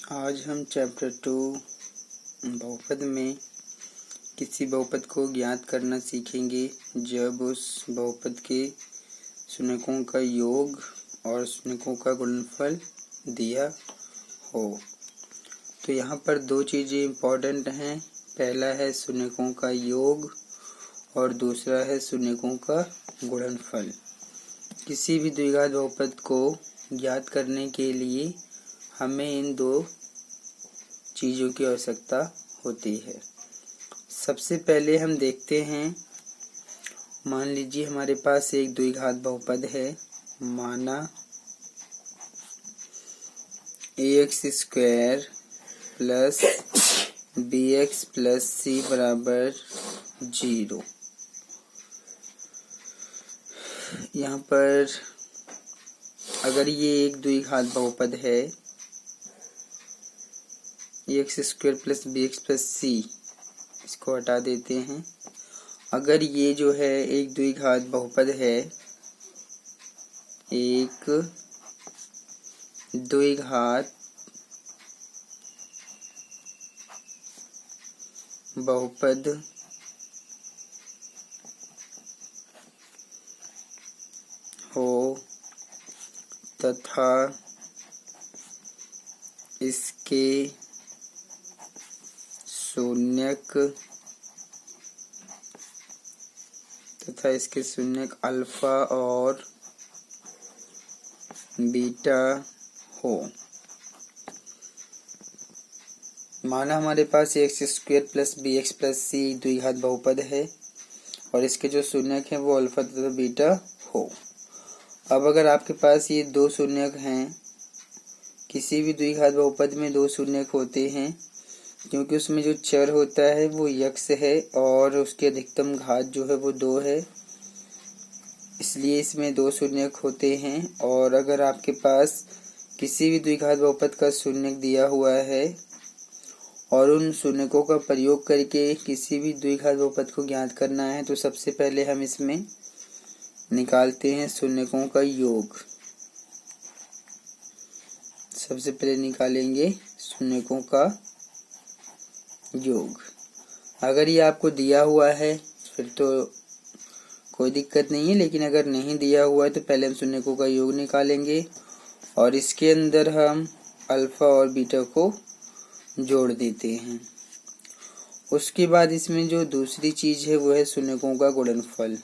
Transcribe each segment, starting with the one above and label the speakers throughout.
Speaker 1: आज हम चैप्टर 2 बहुपद में किसी बहुपद को ज्ञात करना सीखेंगे जब उस बहुपद के शून्यकों का योग और शून्यकों का गुणनफल दिया हो। तो यहाँ पर दो चीज़ें इम्पोर्टेंट हैं। पहला है शून्यकों का योग और दूसरा है शून्यकों का गुणनफल। किसी भी द्विघात बहुपद को ज्ञात करने के लिए हमें इन दो चीज़ों की आवश्यकता होती है। सबसे पहले हम देखते हैं, मान लीजिए हमारे पास एक द्विघात बहुपद है, माना ax² plus bx plus c बराबर 0। यहाँ पर अगर ये एक द्विघात बहुपद है ax² plus bx plus c, इसको हटा देते हैं। अगर ये जो है एक द्विघात बहुपद है, एक द्विघात बहुपद हो तथा इसके शून्यक अल्फा और बीटा हो। माना हमारे पास ax² plus bx plus c द्विघात बहुपद है और इसके जो शून्यक हैं वो अल्फा तथा बीटा हो। अब अगर आपके पास ये दो शून्यक हैं, किसी भी द्विघात बहुपद में दो शून्यक होते हैं, क्योंकि उसमें जो चर होता है वो यक्ष है और उसके अधिकतम घात जो है वो 2 है, इसलिए इसमें दो शून्यक होते हैं। और अगर आपके पास किसी भी द्विघात बहुपद का शून्यक दिया हुआ है और उन शून्यकों का प्रयोग करके किसी भी द्विघात बहुपद को ज्ञात करना है, तो सबसे पहले हम इसमें निकालते हैं शून्यकों का योग। सबसे पहले निकालेंगे शून्यकों का योग। अगर ये आपको दिया हुआ है फिर तो कोई दिक्कत नहीं है, लेकिन अगर नहीं दिया हुआ है तो पहले हम शून्यकों का योग निकालेंगे और इसके अंदर हम अल्फा और बीटा को जोड़ देते हैं। उसके बाद इसमें जो दूसरी चीज है वो है शून्यकों का गुणनफल।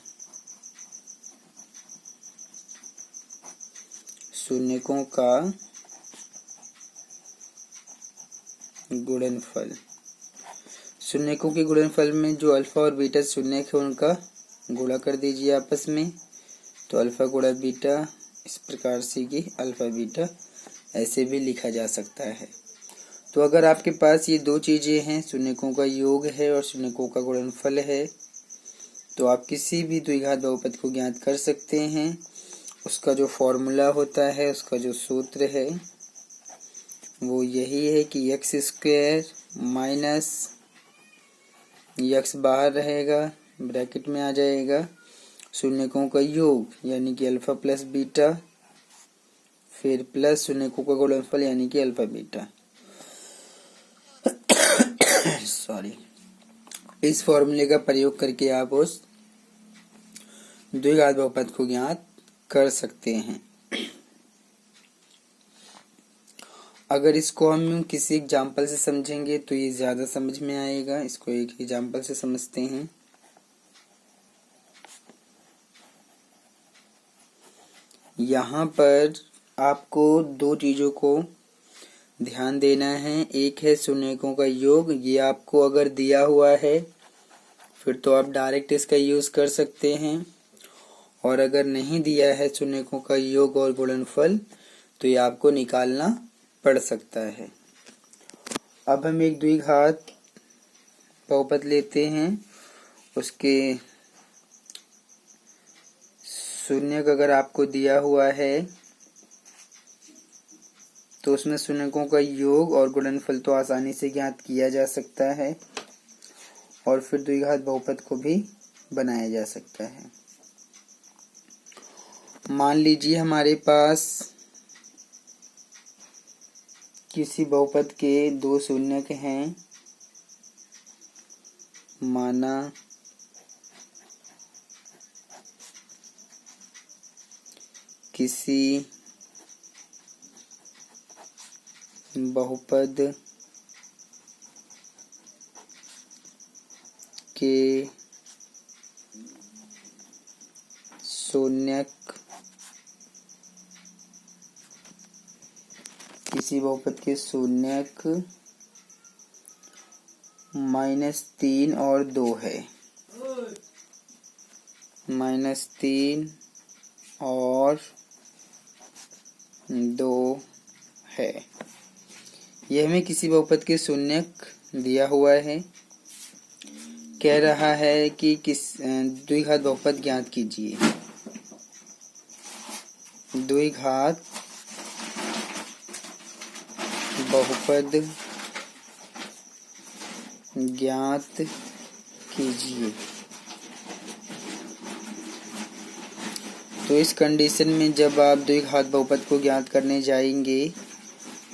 Speaker 1: शून्यकों का गुणनफल, शून्यकों के गुणनफल में जो अल्फा और बीटा शून्यक है उनका गुणा कर दीजिए आपस में, तो अल्फा गुणा बीटा इस प्रकार से कि अल्फा बीटा ऐसे भी लिखा जा सकता है। तो अगर आपके पास ये दो चीजें हैं, शून्यकों का योग है और शून्यकों का गुणनफल है, तो आप किसी भी द्विघात बहुपद को ज्ञात कर सकते हैं। उसका जो फॉर्मूला होता है, उसका जो सूत्र है वो यही है कि x² माइनस x बाहर रहेगा, ब्रैकेट में आ जाएगा, शून्यकों का योग यानी कि अल्फा प्लस बीटा, फिर प्लस शून्यकों का गुणनफल यानी कि अल्फा बीटा। सॉरी, इस फॉर्मूले का प्रयोग करके आप उस द्विघात बहुपद को ज्ञात कर सकते हैं। अगर इसको हम किसी एग्जाम्पल से समझेंगे तो ये ज्यादा समझ में आएगा। इसको एक एग्जाम्पल से समझते हैं। यहाँ पर आपको दो चीजों को ध्यान देना है। एक है शून्यकों का योग, ये आपको अगर दिया हुआ है फिर तो आप डायरेक्ट इसका यूज कर सकते हैं, और अगर नहीं दिया है शून्यकों का योग और गुणनफल तो ये आपको निकालना पड़ सकता है। अब हम एक द्विघात बहुपद लेते हैं, उसके शून्यक अगर आपको दिया हुआ है तो उसमें शून्यकों का योग और गुणनफल तो आसानी से ज्ञात किया जा सकता है और फिर द्विघात बहुपद को भी बनाया जा सकता है। मान लीजिए हमारे पास किसी बहुपद के दो शून्यक हैं, माना किसी बहुपद के शून्यक किसी बहुपद के शून्यक -3 और 2 है, -3 और 2 है। यह हमें किसी बहुपद के शून्यक दिया हुआ है। कह रहा है कि किस द्विघात बहुपद ज्ञात कीजिए। द्विघात बहुपद ज्ञात कीजिए। तो इस कंडीशन में जब आप द्विघात बहुपद को ज्ञात करने जाएंगे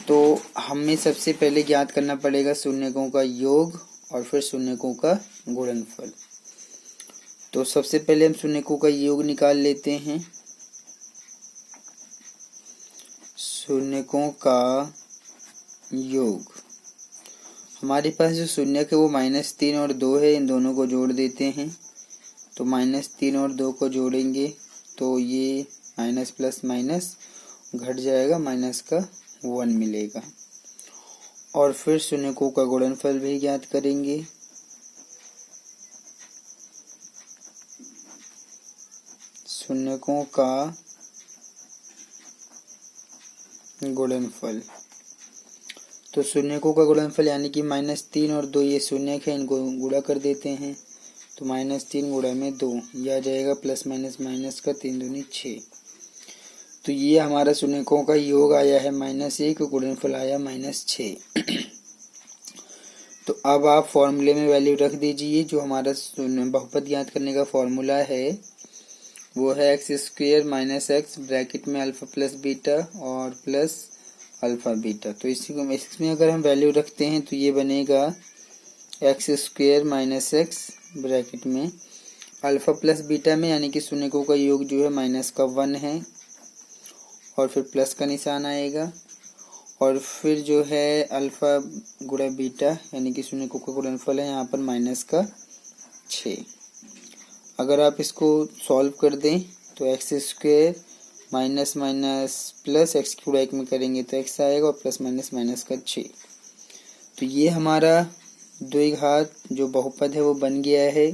Speaker 1: तो हमें सबसे पहले ज्ञात करना पड़ेगा शून्यकों का योग और फिर शून्यकों का गुणनफल। तो सबसे पहले हम शून्यकों का योग निकाल लेते हैं। शून्यकों का योग, हमारे पास जो शून्यक है वो -3 और 2 है। इन दोनों को जोड़ देते हैं। तो -3 और 2 को जोड़ेंगे तो ये माइनस प्लस माइनस घट जाएगा, माइनस का 1 मिलेगा। और फिर शून्यकों का गुणनफल भी ज्ञात करेंगे। शून्यकों का गुणनफल, तो शून्यकों का गुणनफल यानी कि -3 और 2 ये शून्यक है, इनको गुणा कर देते हैं। तो -3 गुणा में 2, यह आ जाएगा प्लस माइनस माइनस का 3 दूनी 6। तो ये हमारा शून्यकों का योग आया है -1, गुणनफल आया -6। तो अब आप फॉर्मूले में वैल्यू रख दीजिए। जो हमारा बहुपद ज्ञात करने का फॉर्मूला है वो है x² - x ब्रैकेट में अल्फा प्लस बीटा और प्लस अल्फा बीटा। तो इसमें अगर हम वैल्यू रखते हैं तो ये बनेगा x² - x ब्रैकेट में अल्फा प्लस बीटा में, यानी कि शून्यकों का योग जो है -1 है और फिर प्लस का निशान आएगा। और फिर जो है अल्फा गुणा बीटा यानी कि शून्यकों का गुणनफल है यहाँ पर -6। अगर आप इसको सॉल्व कर दें तो x² minus minus plus x गुणा 1 में करेंगे तो x आएगा और प्लस माइनस माइनस का 6। तो ये हमारा द्विघात जो बहुपद है वो बन गया है।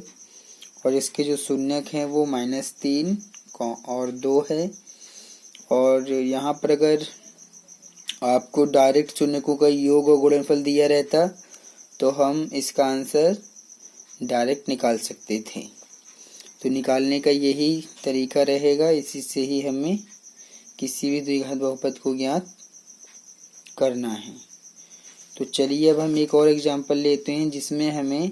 Speaker 1: और इसके जो शून्यक हैं वो -3 और 2 है। और यहाँ पर अगर आपको डायरेक्ट शून्यकों का योग और गुणनफल दिया रहता तो हम इसका आंसर डायरेक्ट निकाल सकते थे। तो निकालने का यही तरीका रहेगा, इसी से ही हमें किसी भी द्विघात बहुपद को ज्ञात करना है। तो चलिए अब हम एक और एग्जांपल लेते हैं जिसमें हमें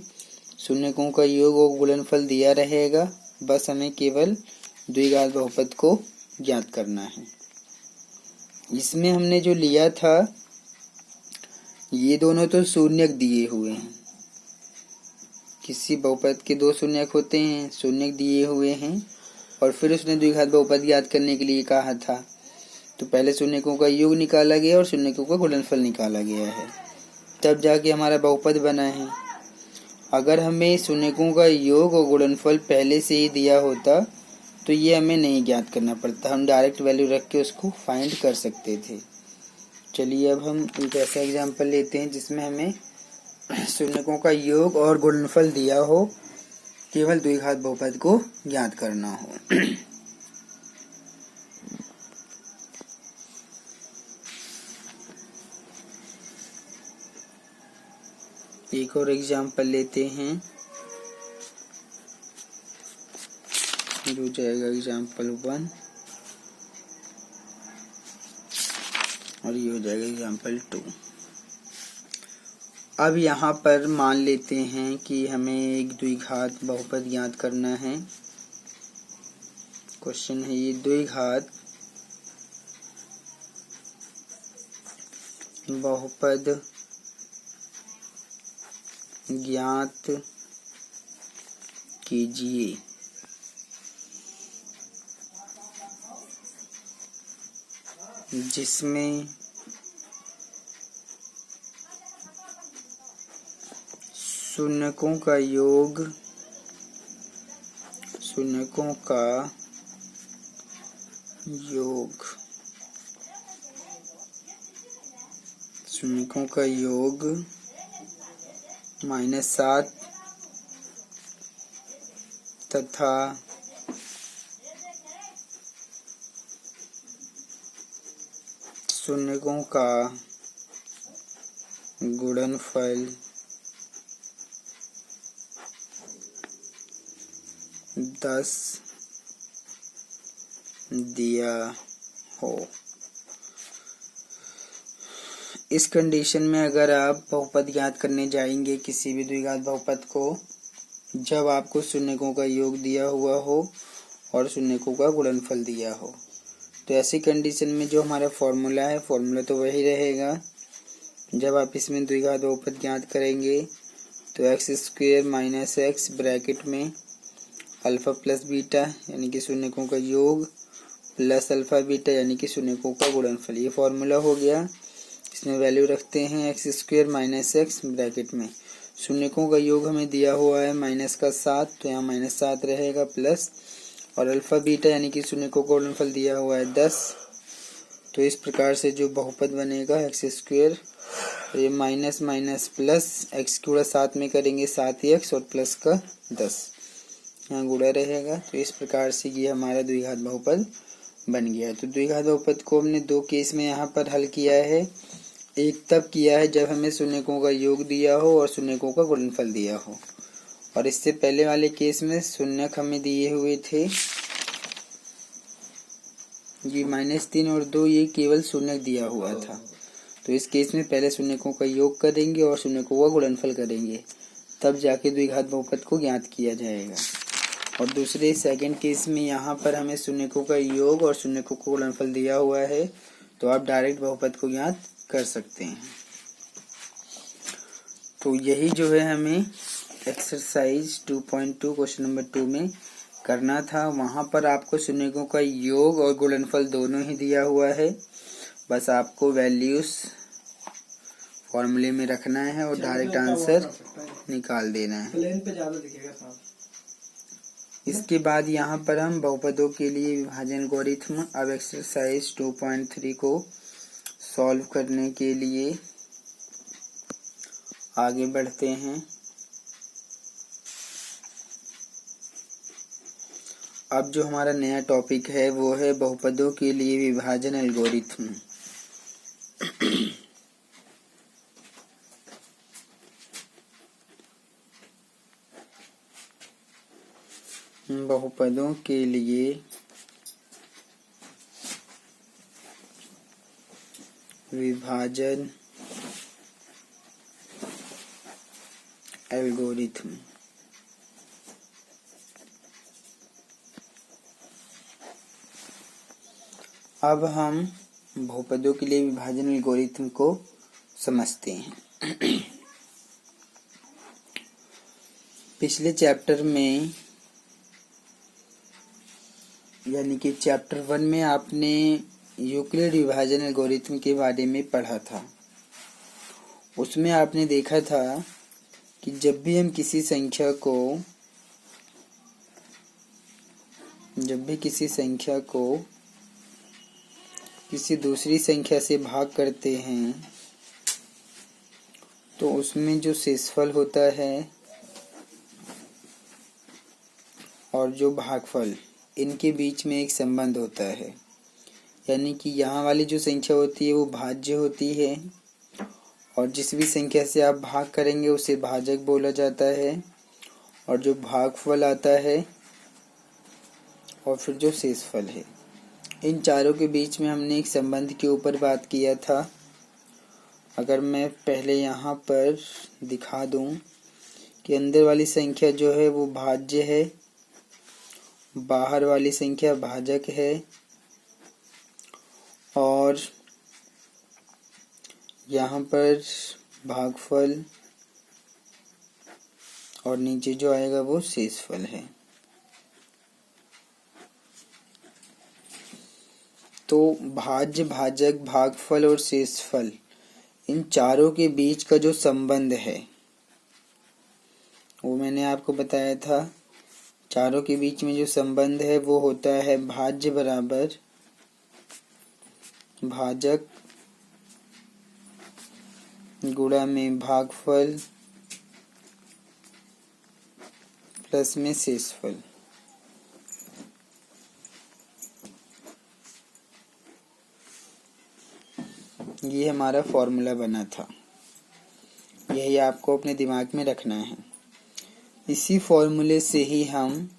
Speaker 1: शून्यकों का योग और गुणनफल दिया रहेगा, बस हमें केवल द्विघात बहुपद को ज्ञात करना है। इसमें हमने जो लिया था ये दोनों तो शून्यक दिए हुए हैं। किसी बहुपद के दो शून्यक होते हैं, शून्यक दिए हुए हैं और फिर उसने द्विघात बहुपद ज्ञात करने के लिए कहा था। तो पहले शून्यकों का योग निकाला गया और शून्यकों का गुणनफल निकाला गया है, तब जाके हमारा बहुपद बना है। अगर हमें शून्यकों का योग और गुणनफल पहले से ही दिया होता तो ये हमें नहीं ज्ञात करना पड़ता, हम डायरेक्ट वैल्यू रख के उसको फाइंड कर सकते थे। चलिए अब हम एक ऐसा एग्जांपल लेते हैं जिसमें हमें शून्यकों का योग और गुणनफल दिया हो, केवल द्विघात बहुपद को ज्ञात करना हो। एक और एग्जांपल लेते हैं, जो जाएगा एग्जांपल 1 और ये हो जाएगा एग्जांपल 2। अब यहाँ पर मान लेते हैं कि हमें एक द्विघात बहुपद ज्ञात करना है। क्वेश्चन है ये द्विघात बहुपद ज्ञात कीजिए। जिसमें शून्यकों का योग -7 तथा शून्यकों का गुणनफल 10 दिया हो। इस कंडीशन में अगर आप बहुपद ज्ञात करने जाएंगे किसी भी द्विघात बहुपद को, जब आपको शून्यकों का योग दिया हुआ हो और शून्यकों का गुणनफल दिया हो, तो ऐसी कंडीशन में जो हमारा फॉर्मूला तो वही रहेगा। जब आप इसमें द्विघात बहुपद ज्ञात करेंगे तो x² - x ब्रैकेट में अल्फा प्लस बीटा यानी कि शून्यकों का योग प्लस अल्फा बीटा यानी कि शून्यकों का गुणनफल, ये फॉर्मूला हो गया। इसमें वैल्यू रखते हैं x² - x ब्रैकेट में शून्यकों का योग हमें दिया हुआ है -7, तो यहाँ -7 रहेगा प्लस, और अल्फा बीटा यानी कि शून्यकों का गुणनफल दिया हुआ है 10। तो इस प्रकार से जो बहुपद बनेगा x², ये माइनस माइनस प्लस, x गुणा 7 में करेंगे 7x और प्लस का 10, यहाँ गुणा रहेगा। तो इस प्रकार से ये हमारा द्विघात बहुपद बन गया। तो द्विघात बहुपद को हमने दो केस में यहाँ पर हल किया है। एक तब किया है जब हमें शून्यकों का योग दिया हो और शून्यकों का गुणनफल दिया हो, और इससे पहले वाले केस में शून्यक हमें दिए हुए थे ये -3 और 2, ये केवल शून्यक दिया हुआ था। तो इस केस में पहले शून्यकों का योग करेंगे और शून्यकों का गुणनफल करेंगे, तब जाके द्विघात बहुपद को ज्ञात किया जाएगा। और दूसरे सेकंड केस में यहाँ पर हमें शून्यकों का योग और शून्यकों का गुणनफल दिया हुआ है, तो आप डायरेक्ट बहुपद को ज्ञात कर सकते हैं। तो यही जो है हमें एक्सरसाइज 2.2 क्वेश्चन नंबर 2 में करना था। वहाँ पर आपको शून्यकों का योग और गुणनफल दोनों ही दिया हुआ है, बस आपको वैल्यूज फॉर्मूले में रखना है और डायरेक्ट आंसर निकाल देना है।
Speaker 2: प्लेन पे ज्यादा दिखेगा साहब।
Speaker 1: इसके बाद यहाँ पर हम बहुपदों के लिए विभाजन एल्गोरिथ्म, अब एक्सरसाइज 2.3 को सॉल्व करने के लिए आगे बढ़ते हैं। अब जो हमारा नया टॉपिक है वो है बहुपदों के लिए विभाजन एल्गोरिथ्म। बहुपदों के लिए विभाजन एल्गोरिथ्म। अब हम बहुपदों के लिए विभाजन एल्गोरिथ्म को समझते हैं। पिछले चैप्टर में यानी कि चैप्टर 1 में आपने यूक्लिड विभाजन एल्गोरिथ्म के बारे में पढ़ा था। उसमें आपने देखा था कि जब भी हम किसी संख्या को किसी दूसरी संख्या से भाग करते हैं तो उसमें जो शेषफल होता है और जो भागफल, इनके बीच में एक संबंध होता है। यानी कि यहाँ वाली जो संख्या होती है वो भाज्य होती है, और जिस भी संख्या से आप भाग करेंगे उसे भाजक बोला जाता है, और जो भागफल आता है और फिर जो शेषफल है, इन चारों के बीच में हमने एक संबंध के ऊपर बात किया था। अगर मैं पहले यहाँ पर दिखा दूं कि अंदर वाली संख्या जो है वो भाज्य है, बाहर वाली संख्या भाजक है, और यहाँ पर भागफल और नीचे जो आएगा वो शेषफल है। तो भाज्य, भाजक, भागफल और शेषफल, इन चारों के बीच का जो संबंध है वो मैंने आपको बताया था। चारों के बीच में जो संबंध है वो होता है भाज्य बराबर भाजक गुणा में भागफल प्लस में शेषफल। ये हमारा फॉर्मूला बना था, यही आपको अपने दिमाग में रखना है। इसी फॉर्मूले से ही हम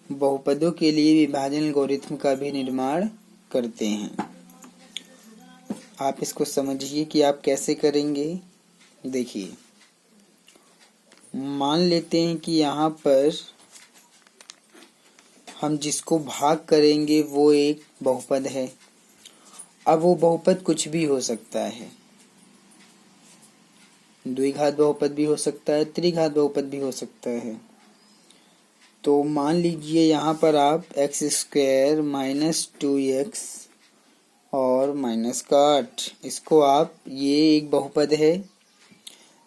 Speaker 1: बहुपदों के लिए विभाजन एल्गोरिथम का भी निर्माण करते हैं। आप इसको समझिए कि आप कैसे करेंगे। देखिए, मान लेते हैं कि यहाँ पर हम जिसको भाग करेंगे वो एक बहुपद है। अब वो बहुपद कुछ भी हो सकता है, द्विघात बहुपद भी हो सकता है, त्रिघात बहुपद भी हो सकता है। तो मान लीजिए यहाँ पर आप x स्क्वायर माइनस 2x और माइनस का 8, इसको आप, ये एक बहुपद है,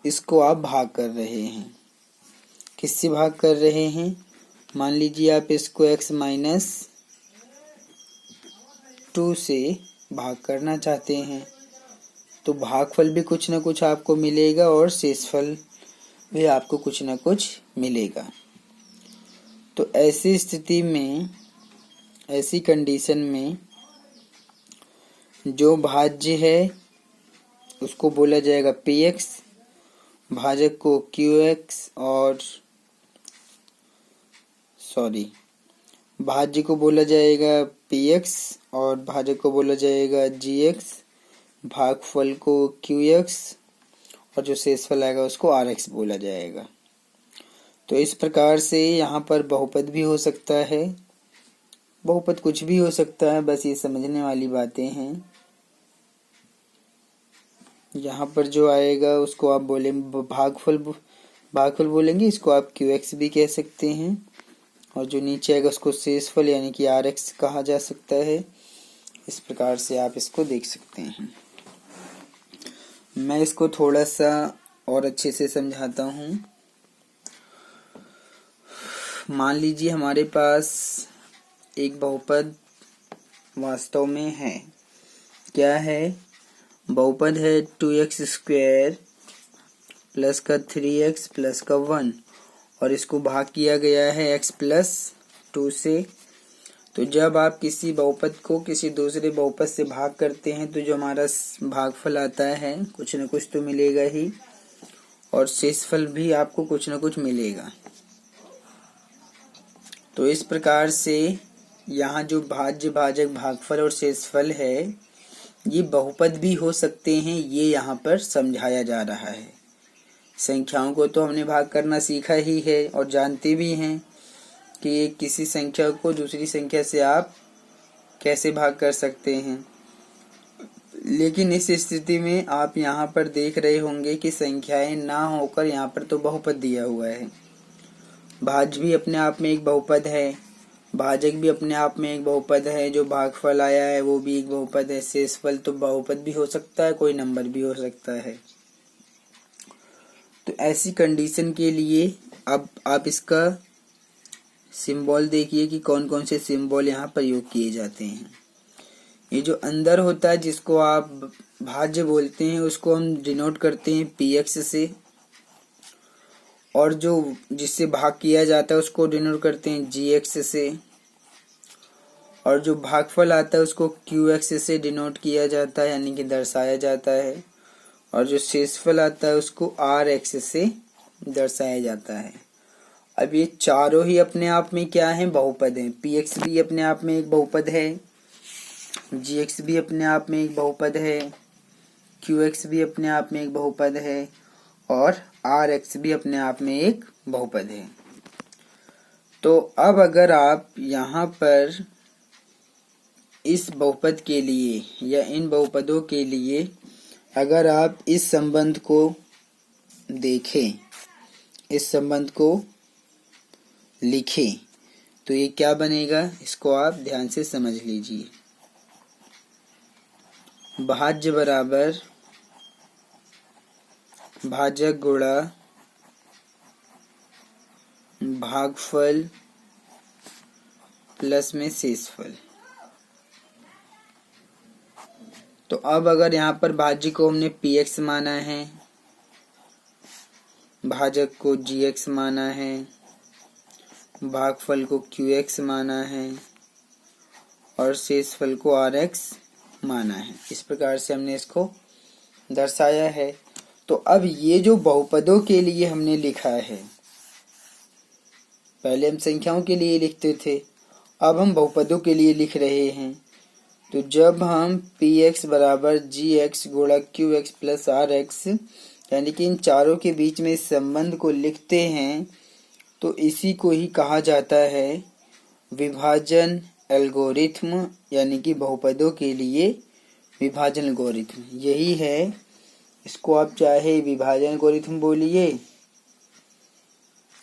Speaker 1: इसको आप भाग कर रहे हैं। किससे भाग कर रहे हैं? मान लीजिए आप इसको x माइनस 2 से भाग करना चाहते हैं, तो भागफल भी कुछ न कुछ आपको मिलेगा और शेषफल भी आपको कुछ न कुछ मिलेगा। तो ऐसी स्थिति में, ऐसी कंडीशन में जो भाज्य है उसको बोला जाएगा px, भाजक को qx और भाज्य को बोला जाएगा px और भाजक को बोला जाएगा gx, भागफल को qx और जो शेषफल आएगा उसको rx बोला जाएगा। तो इस प्रकार से यहाँ पर बहुपद भी हो सकता है, बहुपद कुछ भी हो सकता है, बस ये समझने वाली बातें हैं। यहाँ पर जो आएगा उसको आप बोले भागफल बोलेंगे, इसको आप qx भी कह सकते हैं, और जो नीचे आएगा उसको शेषफल यानी कि rx कहा जा सकता है। इस प्रकार से आप इसको देख सकते हैं। मैं इसको थोड़ा सा और अच्छे से समझाता हूँ। मान लीजिए हमारे पास एक बहुपद वास्तव में है। क्या है? बहुपद है 2x स्क्वायर प्लस का 3x प्लस का 1, और इसको भाग किया गया है x प्लस 2 से। तो जब आप किसी बहुपद को किसी दूसरे बहुपद से भाग करते हैं तो जो हमारा भागफल आता है कुछ न कुछ तो मिलेगा ही, और शेषफल भी आपको कुछ न कुछ मिलेगा। तो इस प्रकार से यहाँ जो भाज्य, भाजक, भागफल और शेषफल है ये बहुपद भी हो सकते हैं, ये यहाँ पर समझाया जा रहा है। संख्याओं को तो हमने भाग करना सीखा ही है और जानते भी हैं कि किसी संख्या को दूसरी संख्या से आप कैसे भाग कर सकते हैं। लेकिन इस स्थिति में आप यहाँ पर देख रहे होंगे कि संख्याएं ना होकर यहाँ पर तो बहुपद दिया हुआ है। भाज्य भी अपने आप में एक बहुपद है, भाजक भी अपने आप में एक बहुपद है, जो भागफल आया है वो भी एक बहुपद है, शेषफल तो बहुपद भी हो सकता है, कोई नंबर भी हो सकता है। तो ऐसी कंडीशन के लिए अब आप इसका सिंबल देखिए कि कौन कौन से सिंबल यहाँ प्रयोग किए जाते हैं। ये जो अंदर होता है जिसको आप भाज्य बोलते हैं उसको हम डिनोट करते हैं px से, और जो जिससे भाग किया जाता है उसको डिनोट करते हैं gx से, और जो भागफल आता है उसको qx से डिनोट किया जाता है यानी कि दर्शाया जाता है, और जो शेषफल आता है उसको rx से दर्शाया जाता है। अब ये चारों ही अपने आप में क्या है? बहुपद हैं। px भी अपने आप में एक बहुपद है, gx भी अपने आप में एक बहुपद है, qx भी अपने आप में एक बहुपद है, और rx भी अपने आप में एक बहुपद है। तो अब अगर आप यहाँ पर इस बहुपद के लिए या इन बहुपदों के लिए अगर आप इस संबंध को देखें, इस संबंध को लिखें, तो ये क्या बनेगा, इसको आप ध्यान से समझ लीजिए। भाज्य बराबर भाजक गुणा भागफल प्लस में शेषफल। तो अब अगर यहाँ पर भाज्य को हमने px माना है, भाजक को gx माना है, भागफल को qx माना है और शेषफल को rx माना है, इस प्रकार से हमने इसको दर्शाया है। तो अब ये जो बहुपदों के लिए हमने लिखा है, पहले हम संख्याओं के लिए लिखते थे, अब हम बहुपदों के लिए लिख रहे हैं। तो जब हम px बराबर gx गुणा qx प्लस rx यानी कि इन चारों के बीच में इस संबंध को लिखते हैं, तो इसी को ही कहा जाता है विभाजन एल्गोरिथ्म, यानी कि बहुपदों के लिए विभाजन एल्गोरिथ्म यही है। इसको आप चाहे विभाजन एल्गोरिथ्म बोलिए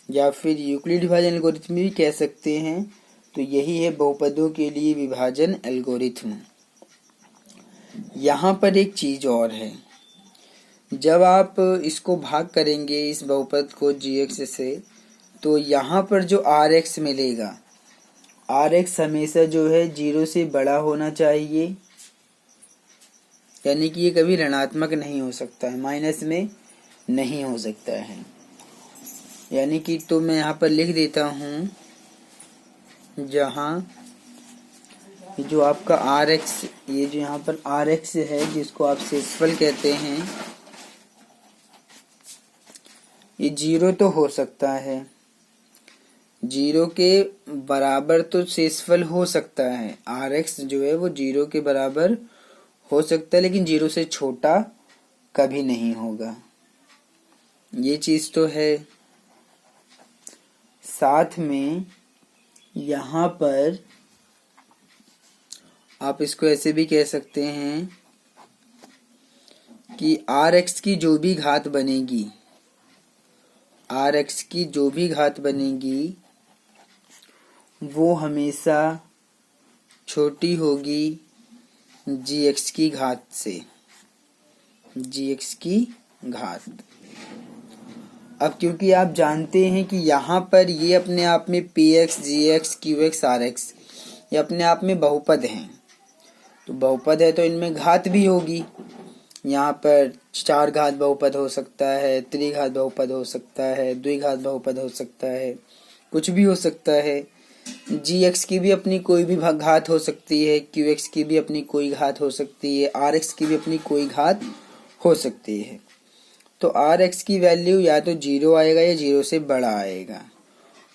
Speaker 1: या फिर यूक्लिड विभाजन एल्गोरिथ्म भी कह सकते हैं। तो यही है बहुपदों के लिए विभाजन एल्गोरिथ्म। यहाँ पर एक चीज और है, जब आप इसको भाग करेंगे इस बहुपद को gx से, तो यहाँ पर जो rx मिलेगा, rx हमेशा जो है 0 से बड़ा होना चाहिए, यानी कि ये कभी ऋणात्मक नहीं हो सकता है, माइनस में नहीं हो सकता है। यानी कि तो मैं यहाँ पर लिख देता हूँ, जहाँ जो आपका rx, ये जो यहाँ पर rx है जिसको आप शेषफल कहते हैं, ये 0 तो हो सकता है, 0 के बराबर तो शेषफल हो सकता है, rx जो है वो 0 के बराबर हो सकता है, लेकिन 0 से छोटा कभी नहीं होगा, ये चीज तो है। साथ में यहाँ पर आप इसको ऐसे भी कह सकते हैं कि rx की जो भी घात बनेगी, rx की जो भी घात बनेगी वो हमेशा छोटी होगी gx की घात से, gx की घात। अब क्योंकि आप जानते हैं कि यहाँ पर ये अपने आप में px, gx, qx, rx ये अपने आप में बहुपद हैं, तो बहुपद है तो इनमें घात भी होगी। यहाँ पर 4 घात बहुपद हो सकता है, त्रिघात बहुपद हो सकता है, द्विघात बहुपद हो सकता है, कुछ भी हो सकता है। gx की भी अपनी कोई भी घात हो सकती है, qx की भी अपनी कोई घात हो सकती है, rx की भी अपनी कोई घात हो सकती है। तो rx की वैल्यू या तो 0 आएगा या 0 से बड़ा आएगा,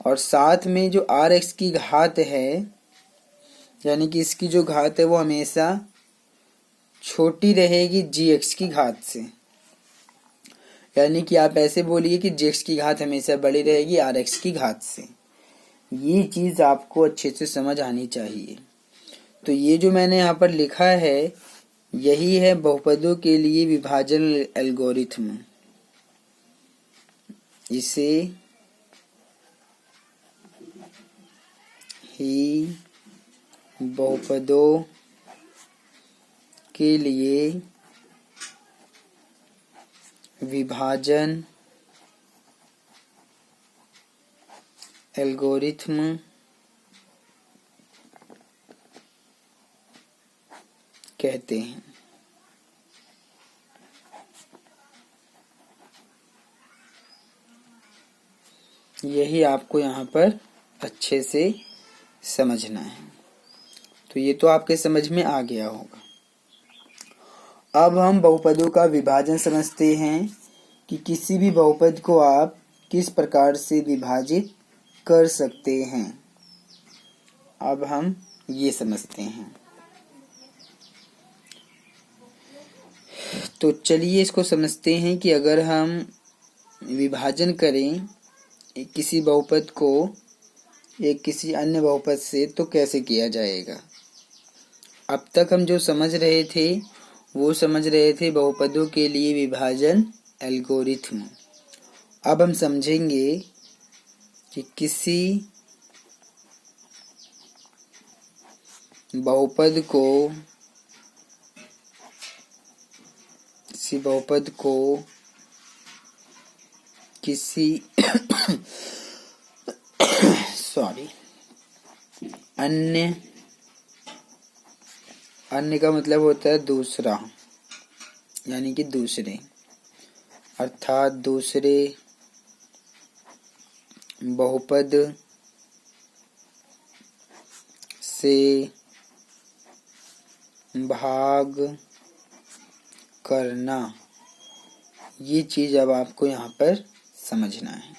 Speaker 1: और साथ में जो rx की घात है, यानी कि इसकी जो घात है वो हमेशा छोटी रहेगी gx की घात से। यानी कि आप ऐसे बोलिए कि gx की घात हमेशा बड़ी रहेगी rx की घात से। ये चीज आपको अच्छे से समझ आनी चाहिए। तो ये जो मैंने यहाँ पर लिखा है, यही है बहुपदों के लिए विभाजन एल्गोरिथ्म। इसे ही बहुपदों के लिए विभाजन एल्गोरिथ्म कहते हैं। यही आपको यहाँ पर अच्छे से समझना है। तो ये तो आपके समझ में आ गया होगा। अब हम बहुपदों का विभाजन समझते हैं कि किसी भी बहुपद को आप किस प्रकार से विभाजित कर सकते हैं। अब हम ये समझते हैं। तो चलिए इसको समझते हैं कि अगर हम विभाजन करें किसी बहुपद को एक किसी अन्य बहुपद से, तो कैसे किया जाएगा। अब तक हम जो समझ रहे थे वो समझ रहे थे बहुपदों के लिए विभाजन एल्गोरिथम। अब हम समझेंगे कि किसी बहुपद को किसी अन्य का मतलब होता है दूसरा, यानी कि दूसरे, अर्थात दूसरे बहुपद से भाग करना, ये चीज अब आपको यहाँ पर समझना है।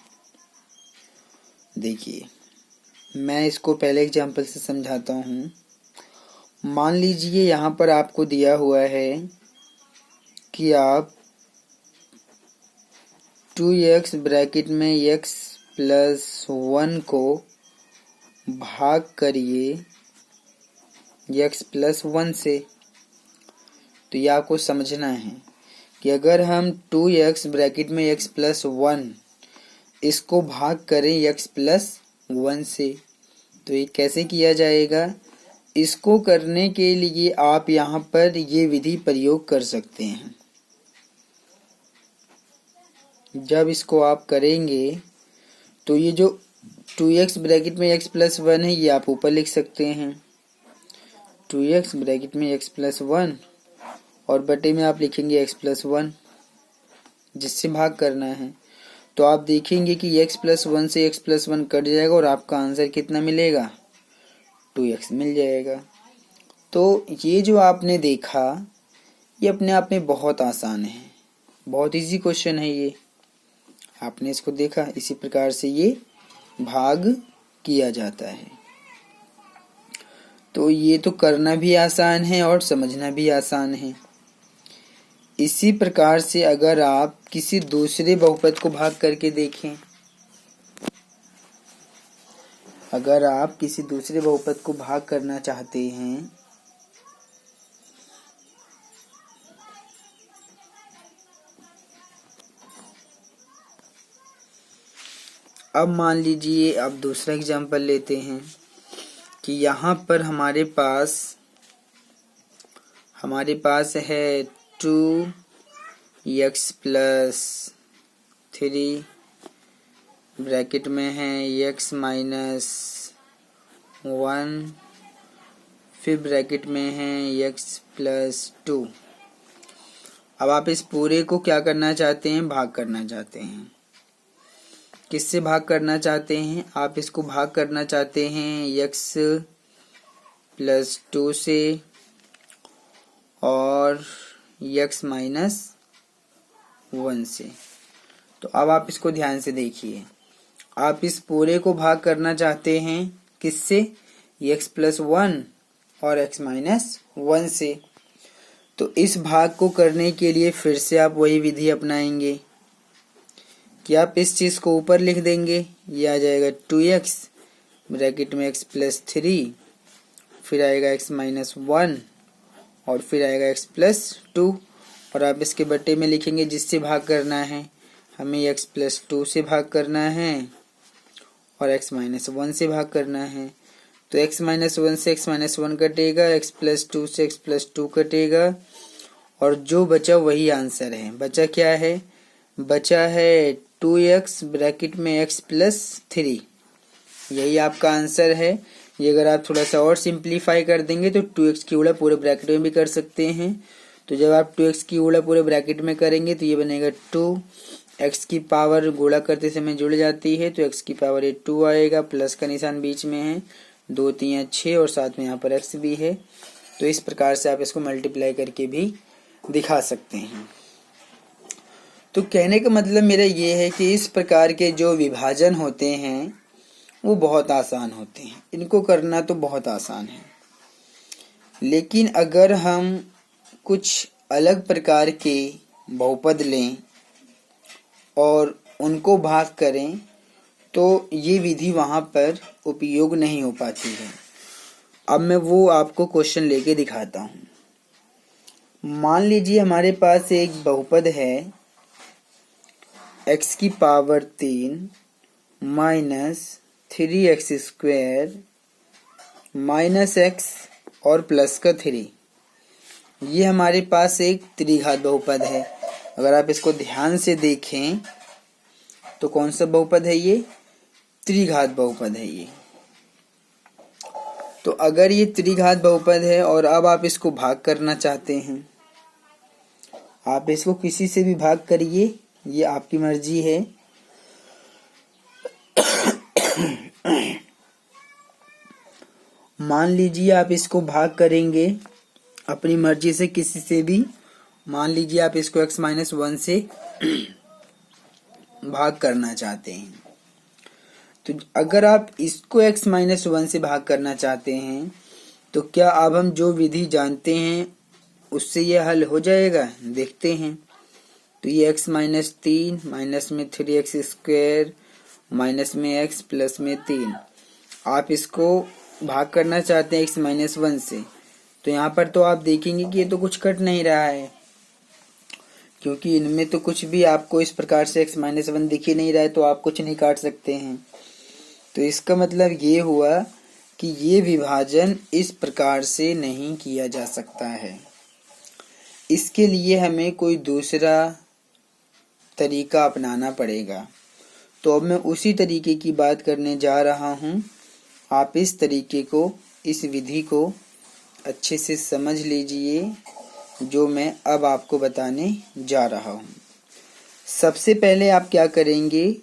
Speaker 1: देखिए, मैं इसको पहले एग्जाम्पल से समझाता हूँ। मान लीजिए यहाँ पर आपको दिया हुआ है कि आप 2x ब्रैकेट में x प्लस 1 को भाग करिए x प्लस 1 से। तो ये आपको समझना है कि अगर हम 2x ब्रैकेट में x प्लस 1 इसको भाग करें x प्लस 1 से, तो ये कैसे किया जाएगा? इसको करने के लिए आप यहाँ पर ये विधि प्रयोग कर सकते हैं। जब इसको आप करेंगे तो ये जो 2x ब्रैकेट में x प्लस 1 है ये आप ऊपर लिख सकते हैं, 2x ब्रैकेट में x प्लस 1 और बटे में आप लिखेंगे x प्लस 1, जिससे भाग करना है। तो आप देखेंगे कि x प्लस 1 से x प्लस 1 कट जाएगा और आपका आंसर कितना मिलेगा? 2x मिल जाएगा। तो ये जो आपने देखा ये अपने आप में बहुत आसान है, बहुत इजी क्वेश्चन है ये। आपने इसको देखा, इसी प्रकार से ये भाग किया जाता है। तो ये तो करना भी आसान है और समझना भी आसान है। इसी प्रकार से अगर आप किसी दूसरे बहुपद को भाग करके देखें, अगर आप किसी दूसरे बहुपद को भाग करना चाहते हैं अब मान लीजिए, अब दूसरा एग्जांपल लेते हैं कि यहाँ पर हमारे पास है 2x प्लस 3 ब्रैकेट में है x माइनस 1, फिर ब्रैकेट में है x प्लस 2। अब आप इस पूरे को क्या करना चाहते हैं? भाग करना चाहते हैं। किससे भाग करना चाहते हैं? आप इसको भाग करना चाहते हैं x प्लस 2 से और x माइनस 1 से। तो अब आप इसको ध्यान से देखिए, आप इस पूरे को भाग करना चाहते हैं किससे? x प्लस 1 और x माइनस 1 से। तो इस भाग को करने के लिए फिर से आप वही विधि अपनाएंगे कि आप इस चीज को ऊपर लिख देंगे, ये आ जाएगा 2x ब्रैकेट में x प्लस 3, फिर आएगा x माइनस 1 और फिर आएगा x प्लस 2, और आप इसके बटे में लिखेंगे जिससे भाग करना है। हमें x प्लस 2 से भाग करना है और x माइनस 1 से भाग करना है। तो x माइनस 1 से x माइनस 1 कटेगा, x प्लस 2 से x प्लस 2 कटेगा, और जो बचा वही आंसर है। बचा क्या है? बचा है 2x ब्रैकेट में x प्लस 3, यही आपका आंसर है। ये अगर आप थोड़ा सा और सिंप्लीफाई कर देंगे तो 2x की गुणा पूरे ब्रैकेट में भी कर सकते हैं। तो जब आप 2x की गुणा पूरे ब्रैकेट में करेंगे तो ये बनेगा 2x की पावर गुणा करते समय जुड़ जाती है, तो x की पावर ये 2 आएगा, प्लस का निशान बीच में है, 2 3 6 और साथ में यहाँ पर x भी है। तो इस प्रकार से आप इसको मल्टीप्लाई करके भी दिखा सकते हैं। तो कहने का मतलब मेरा ये है कि इस प्रकार के जो विभाजन होते हैं वो बहुत आसान होते हैं, इनको करना तो बहुत आसान है। लेकिन अगर हम कुछ अलग प्रकार के बहुपद लें और उनको भाग करें तो ये विधि वहाँ पर उपयोग नहीं हो पाती है। अब मैं वो आपको क्वेश्चन लेके दिखाता हूँ। मान लीजिए हमारे पास एक बहुपद है x की power 3 minus 3x² minus x और प्लस का 3। ये हमारे पास एक त्रिघात बहुपद है। अगर आप इसको ध्यान से देखें तो कौन सा बहुपद है ये? त्रिघात बहुपद है ये। तो अगर ये त्रिघात बहुपद है और अब आप इसको भाग करना चाहते हैं, आप इसको किसी से भी भाग करिए, ये आपकी मर्जी है। मान लीजिए आप इसको भाग करेंगे अपनी मर्जी से किसी से भी। मान लीजिए आप इसको x-1 से भाग करना चाहते हैं। तो अगर आप इसको x-1 से भाग करना चाहते हैं तो क्या अब हम जो विधि जानते हैं उससे ये हल हो जाएगा? देखते हैं। तो ये x-3 माइनस में 3x² माइनस में x प्लस में 3, आप इसको भाग करना चाहते हैं x-1 से। तो यहाँ पर तो आप देखेंगे कि ये तो कुछ कट नहीं रहा है, क्योंकि इनमें तो कुछ भी आपको इस प्रकार से x-1 दिख ही नहीं रहा है, तो आप कुछ नहीं काट सकते हैं। तो इसका मतलब ये हुआ कि ये विभाजन इस प्रकार से नहीं किया जा सकता है। इसके लिए हमें कोई दूसरा तरीका अपनाना पड़ेगा। तो अब मैं उसी तरीके की बात करने जा रहा हूँ। आप इस तरीके को, इस विधि को अच्छे से समझ लीजिए जो मैं अब आपको बताने जा रहा हूँ। सबसे पहले आप क्या करेंगे,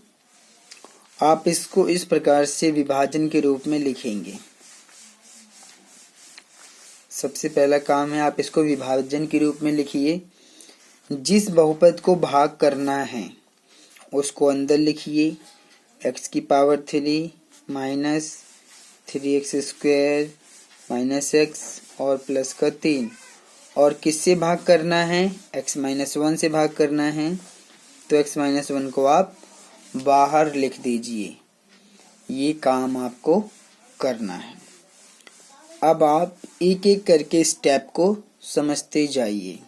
Speaker 1: आप इसको इस प्रकार से विभाजन के रूप में लिखेंगे। सबसे पहला काम है आप इसको विभाजन के रूप में लिखिए। जिस बहुपद को भाग करना है उसको अंदर लिखिए, x की power 3 minus 3x² minus x और प्लस का 3। और किससे भाग करना है? x-1 से भाग करना है। तो x-1 को आप बाहर लिख दीजिए। ये काम आपको करना है। अब आप एक एक करके स्टेप को समझते जाइए।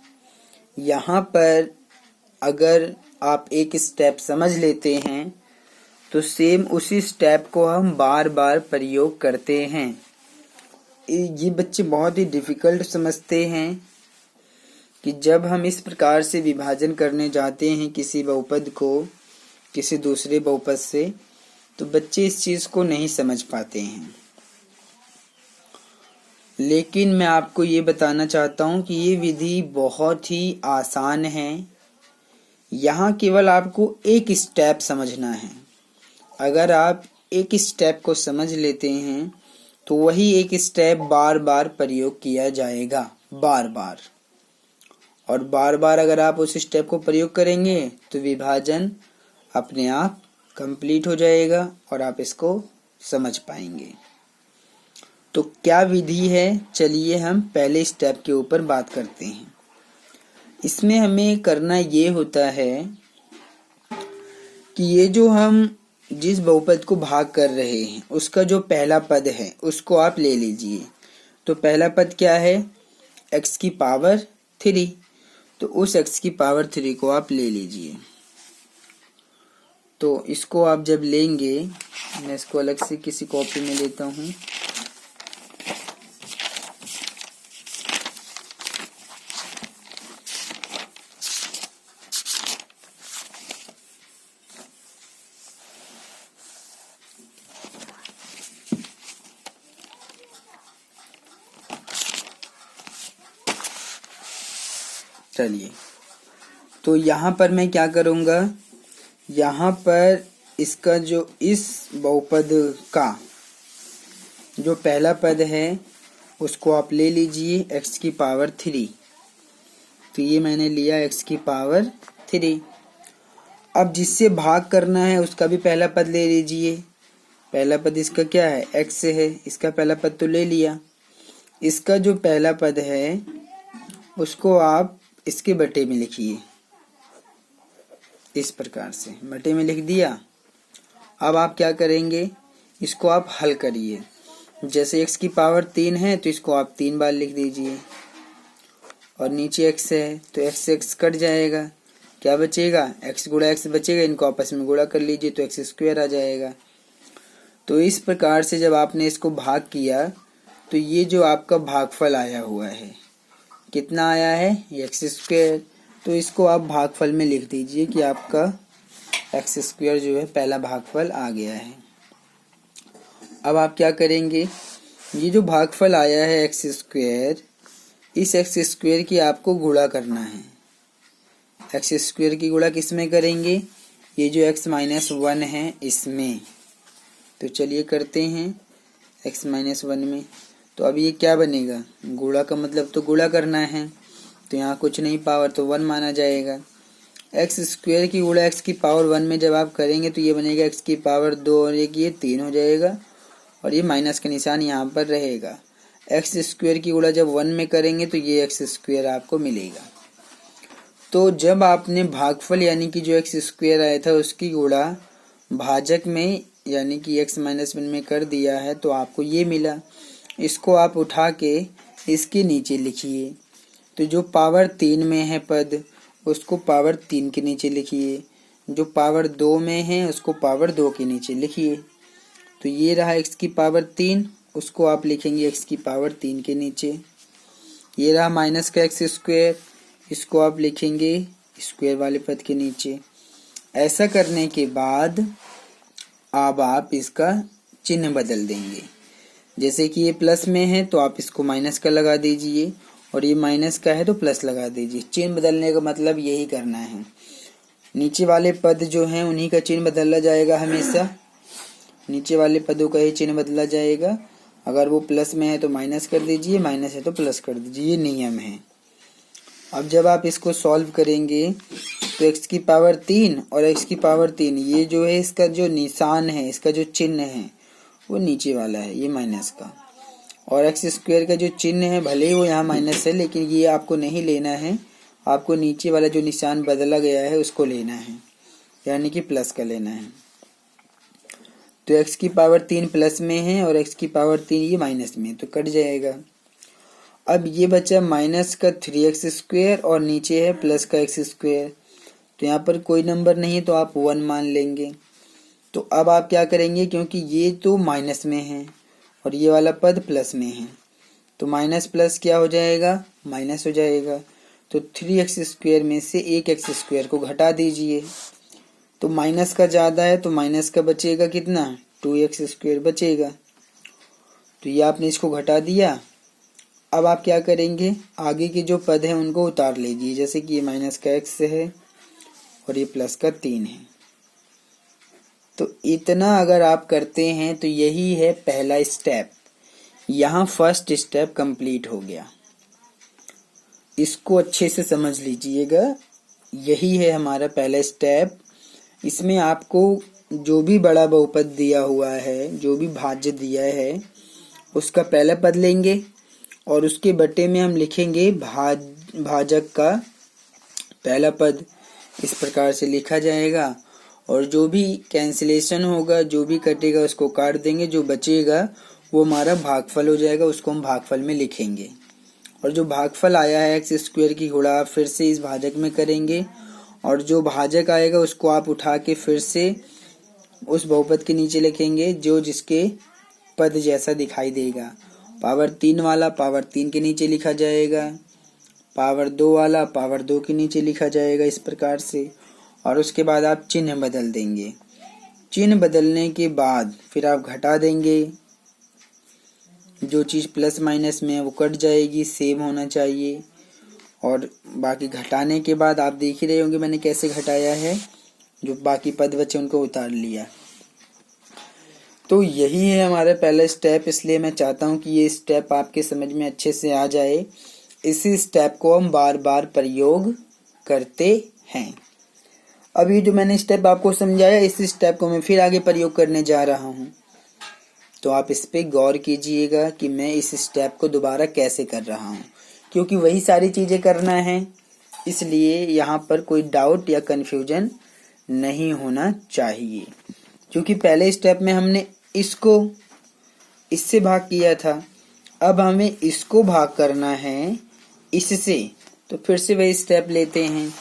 Speaker 1: यहाँ पर अगर आप एक स्टेप समझ लेते हैं तो सेम उसी स्टेप को हम बार बार प्रयोग करते हैं। ये बच्चे बहुत ही डिफिकल्ट समझते हैं कि जब हम इस प्रकार से विभाजन करने जाते हैं किसी बहुपद को किसी दूसरे बहुपद से, तो बच्चे इस चीज़ को नहीं समझ पाते हैं। लेकिन मैं आपको ये बताना चाहता हूँ कि ये विधि बहुत ही आसान है। यहाँ केवल आपको एक स्टेप समझना है। अगर आप एक स्टेप को समझ लेते हैं तो वही एक स्टेप बार बार प्रयोग किया जाएगा, बार बार। और बार बार अगर आप उस स्टेप को प्रयोग करेंगे तो विभाजन अपने आप कंप्लीट हो जाएगा और आप इसको समझ पाएंगे। तो क्या विधि है, चलिए हम पहले स्टेप के ऊपर बात करते हैं। इसमें हमें करना ये होता है कि ये जो हम जिस बहुपद को भाग कर रहे हैं उसका जो पहला पद है उसको आप ले लीजिए। तो पहला पद क्या है? x की पावर 3। तो उस x की पावर 3 को आप ले लीजिए। तो इसको आप जब लेंगे, मैं इसको अलग से किसी कॉपी में लेता हूँ। चलिए, तो यहाँ पर मैं क्या करूँगा, यहाँ पर इसका जो इस बहुपद का जो पहला पद है उसको आप ले लीजिए x की पावर 3। तो ये मैंने लिया x की पावर 3। अब जिससे भाग करना है उसका भी पहला पद ले लीजिए। पहला पद इसका क्या है? x है। इसका पहला पद तो ले लिया। इसका जो पहला पद है उसको आप इसके बटे में लिखिए। इस प्रकार से बटे में लिख दिया। अब आप क्या करेंगे, इसको आप हल करिए। जैसे x की पावर 3 है तो इसको आप 3 बार लिख दीजिए। और नीचे x है, तो x से x कट जाएगा, क्या बचेगा, x गुणा x बचेगा, इनको आपस में गुणा कर लीजिए तो x स्क्वायर आ जाएगा। तो इस प्रकार से जब आपने इसको भाग किया तो ये जो आपका भागफल आया हुआ है कितना आया है, एक्स स्क्वायर। तो इसको आप भागफल में लिख दीजिए कि आपका एक्स स्क्वायर जो है पहला भागफल आ गया है। अब आप क्या करेंगे, ये जो भागफल आया है एक्स स्क्वायर, इस एक्स स्क्वायर की आपको गुणा करना है। एक्स स्क्वायर की गुणा किस में करेंगे, ये जो x माइनस 1 है इसमें। तो चलिए करते हैं x माइनस 1 में। तो अब ये क्या बनेगा, गुणा का मतलब तो गुणा करना है, तो यहाँ कुछ नहीं, पावर तो 1 माना जाएगा। एक्स स्क्वायर की गुणा x की पावर 1 में जब आप करेंगे तो ये बनेगा x की पावर 2 और एक ये 3 हो जाएगा, और ये माइनस का निशान यहाँ पर रहेगा। एक्स स्क्वायर की गुणा जब 1 में करेंगे तो ये एक्स स्क्वायर आपको मिलेगा। तो जब आपने भागफल यानी कि जो एक्स स्क्वायर आया था उसकी गुणा भाजक में यानी कि x माइनस 1 में कर दिया है तो आपको ये मिला। इसको आप उठा के इसके नीचे लिखिए, तो जो पावर 3 में है पद उसको पावर 3 के नीचे लिखिए, जो पावर 2 में है उसको पावर 2 के नीचे लिखिए। तो ये रहा x की पावर 3, उसको आप लिखेंगे x की पावर 3 के नीचे। ये रहा माइनस का एक्स स्क्वायर, इसको आप लिखेंगे स्क्वायर वाले पद के नीचे। ऐसा करने के बाद अब आप इसका चिन्ह बदल देंगे, जैसे कि ये प्लस में है तो आप इसको माइनस का लगा दीजिए, और ये माइनस का है तो प्लस लगा दीजिए। चिन्ह बदलने का मतलब यही करना है। नीचे वाले पद जो हैं उन्हीं का चिन्ह बदला जाएगा, हमेशा नीचे वाले पदों का ही चिन्ह बदला जाएगा। अगर वो प्लस में है तो माइनस कर दीजिए, माइनस है तो प्लस कर दीजिए, ये नियम है। अब जब आप इसको सॉल्व करेंगे तो x की पावर 3 और x की पावर 3 ये जो है इसका जो निशान है, इसका जो चिन्ह है वो नीचे वाला है, ये माइनस का, और एक्स स्क्वायर का जो चिन्ह है भले ही वो यहाँ माइनस है लेकिन ये आपको नहीं लेना है, आपको नीचे वाला जो निशान बदला गया है उसको लेना है, यानी कि प्लस का लेना है। तो x की पावर 3 प्लस में है और x की पावर 3 ये माइनस में, तो कट जाएगा। अब ये बचा माइनस का 3x स्क्वायर और नीचे है प्लस का x स्क्वायर, तो यहाँ पर कोई नंबर नहीं है तो आप 1 मान लेंगे। तो अब आप क्या करेंगे, क्योंकि ये तो माइनस में है और ये वाला पद प्लस में है, तो माइनस प्लस क्या हो जाएगा, माइनस हो जाएगा। तो 3x स्क्वायर में से एक एक्स स्क्वायर को घटा दीजिए, तो माइनस का ज़्यादा है तो माइनस का बचेगा कितना, 2x स्क्वायर बचेगा। तो ये आपने इसको घटा दिया। अब आप क्या करेंगे, आगे के जो पद हैं उनको उतार लीजिए, जैसे कि ये माइनस का x है और ये प्लस का 3 है। तो इतना अगर आप करते हैं तो यही है पहला स्टेप। यहाँ फर्स्ट स्टेप कंप्लीट हो गया, इसको अच्छे से समझ लीजिएगा। यही है हमारा पहला स्टेप। इसमें आपको जो भी बड़ा बहुपद दिया हुआ है, जो भी भाज्य दिया है, उसका पहला पद लेंगे और उसके बटे में हम लिखेंगे भाजक का पहला पद। इस प्रकार से लिखा जाएगा, और जो भी कैंसिलेशन होगा, जो भी कटेगा उसको काट देंगे, जो बचेगा वो हमारा भागफल हो जाएगा, उसको हम भागफल में लिखेंगे। और जो भागफल आया है एक्स स्क्वायर की गुणा फिर से इस भाजक में करेंगे, और जो भाजक आएगा उसको आप उठा के फिर से उस बहुपद के नीचे लिखेंगे जो जिसके पद जैसा दिखाई देगा। पावर 3 वाला पावर 3 के नीचे लिखा जाएगा, पावर 2 वाला पावर 2 के नीचे लिखा जाएगा, इस प्रकार से। और उसके बाद आप चिन्ह बदल देंगे। चिन्ह बदलने के बाद फिर आप घटा देंगे, जो चीज़ प्लस माइनस में है वो कट जाएगी, सेम होना चाहिए। और बाकी घटाने के बाद आप देख ही रहे होंगे मैंने कैसे घटाया है, जो बाकी पद बचे उनको उतार लिया। तो यही है हमारा पहला स्टेप, इसलिए मैं चाहता हूँ कि ये स्टेप आपके समझ में अच्छे से आ जाए। इसी स्टेप को हम बार बार प्रयोग करते हैं। अब ये जो मैंने स्टेप आपको समझाया, इस स्टेप को मैं फिर आगे प्रयोग करने जा रहा हूँ, तो आप इस पे गौर कीजिएगा कि मैं इस स्टेप को दोबारा कैसे कर रहा हूँ, क्योंकि वही सारी चीज़ें करना है, इसलिए यहाँ पर कोई डाउट या कन्फ्यूजन नहीं होना चाहिए। क्योंकि पहले स्टेप में हमने इसको इससे भाग किया था, अब हमें इसको भाग करना है इससे, तो फिर से वही स्टेप लेते हैं।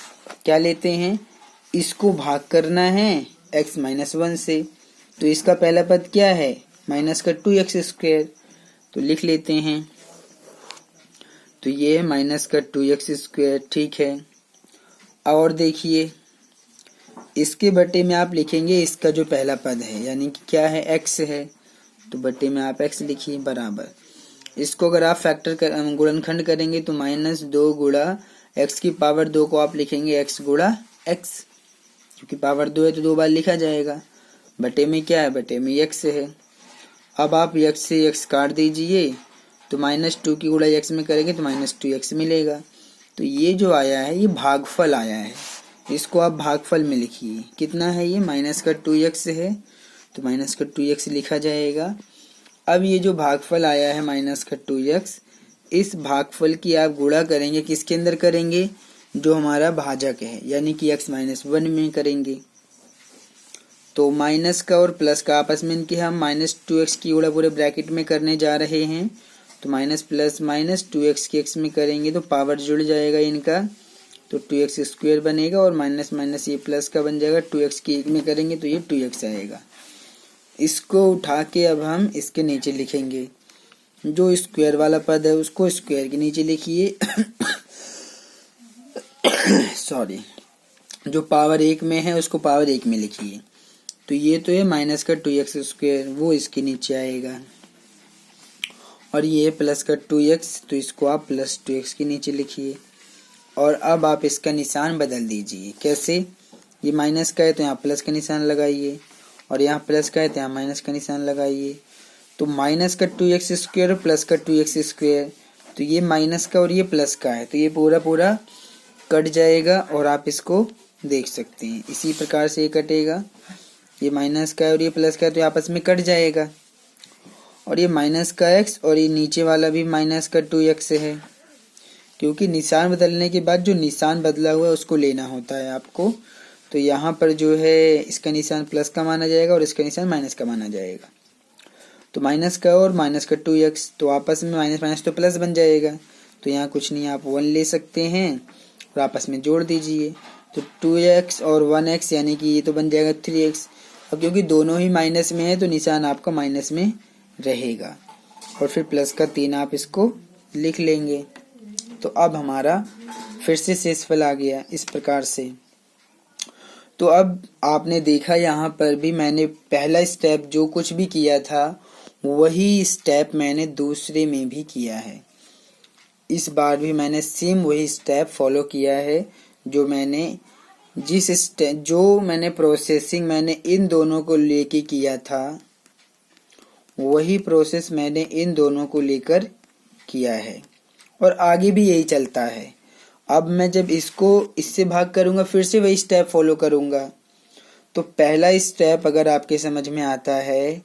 Speaker 1: क्या लेते हैं? इसको भाग करना है x माइनस 1 से, तो इसका पहला पद क्या है? माइनस का 2x स्क्वायर, तो लिख लेते हैं। तो ये है माइनस का 2x स्क्वायर, ठीक है। और देखिए इसके बटे में आप लिखेंगे इसका जो पहला पद है, यानी कि क्या है? x है, तो बटे में आप x लिखिए बराबर। इसको अगर आप गुणनखंड करेंगे तो -2 गुणा x की पावर 2 को आप लिखेंगे x गुणा x, क्योंकि पावर 2 है तो 2 बार लिखा जाएगा। बटे में क्या है? बटे में x है। अब आप x से x काट दीजिए, तो -2 की गुणा x में करेंगे तो -2x मिलेगा। तो ये जो आया है ये भागफल आया है, इसको आप भागफल में लिखिए। कितना है ये? माइनस का 2x है, तो माइनस का 2x लिखा जाएगा। अब ये जो भागफल आया है माइनस का 2x, इस भागफल की आप गुणा करेंगे, किसके अंदर करेंगे? जो हमारा भाजक है, यानी कि x माइनस 1 में करेंगे। तो माइनस का और प्लस का आपस में इनके हम -2x की गुणा पूरे ब्रैकेट में करने जा रहे हैं, तो माइनस प्लस -2x के x में करेंगे तो पावर जुड़ जाएगा इनका, तो 2x स्क्वायर बनेगा, और माइनस माइनस ये प्लस का बन जाएगा। 2x के 1 में करेंगे तो ये 2x आएगा। इसको उठा के अब हम इसके नीचे लिखेंगे, जो स्क्वायर वाला पद है उसको स्क्वायर के नीचे लिखिए सॉरी, जो पावर 1 में है उसको पावर 1 में लिखिए। तो ये तो है माइनस का 2x स्क्वायर, वो इसके नीचे आएगा। और ये प्लस का 2x, तो इसको आप प्लस 2x के नीचे लिखिए। और अब आप इसका निशान बदल दीजिए। कैसे? ये माइनस का है तो यहाँ प्लस का निशान लगाइए, और यहाँ प्लस का है तो यहाँ माइनस का निशान लगाइए। तो माइनस का 2x स्क्वायर और प्लस का 2x स्क्वायर, तो ये माइनस का और ये प्लस का है, तो ये पूरा पूरा कट जाएगा, और आप इसको देख सकते हैं इसी प्रकार से ये कटेगा। ये माइनस का है और ये प्लस का है, तो ये आपस में कट जाएगा। और ये माइनस का x और ये नीचे वाला भी माइनस का 2x है, क्योंकि निशान बदलने के बाद जो निशान बदला हुआ है उसको लेना होता है आपको। तो यहाँ पर जो है इसका निशान प्लस का माना जाएगा और इसका निशान माइनस का माना जाएगा। तो माइनस का और माइनस का 2x, तो आपस में माइनस माइनस तो प्लस बन जाएगा, तो यहाँ कुछ नहीं, आप 1 ले सकते हैं और आपस में जोड़ दीजिए। तो 2x और 1x, यानी कि ये तो बन जाएगा 3x। अब क्योंकि दोनों ही माइनस में है तो निशान आपका माइनस में रहेगा, और फिर प्लस का 3 आप इसको लिख लेंगे। तो अब हमारा फिर से शेषफल आ गया इस प्रकार से। तो अब आपने देखा यहाँ पर भी मैंने पहला स्टेप जो कुछ भी किया था वही स्टेप मैंने दूसरे में भी किया है। इस बार भी मैंने सेम वही स्टेप फॉलो किया है, जो मैंने जो मैंने प्रोसेसिंग मैंने इन दोनों को लेके किया था, वही प्रोसेस मैंने इन दोनों को लेकर किया है, और आगे भी यही चलता है। अब मैं जब इसको इससे भाग करूंगा फिर से वही स्टेप फॉलो करूंगा। तो पहला स्टेप अगर आपके समझ में आता है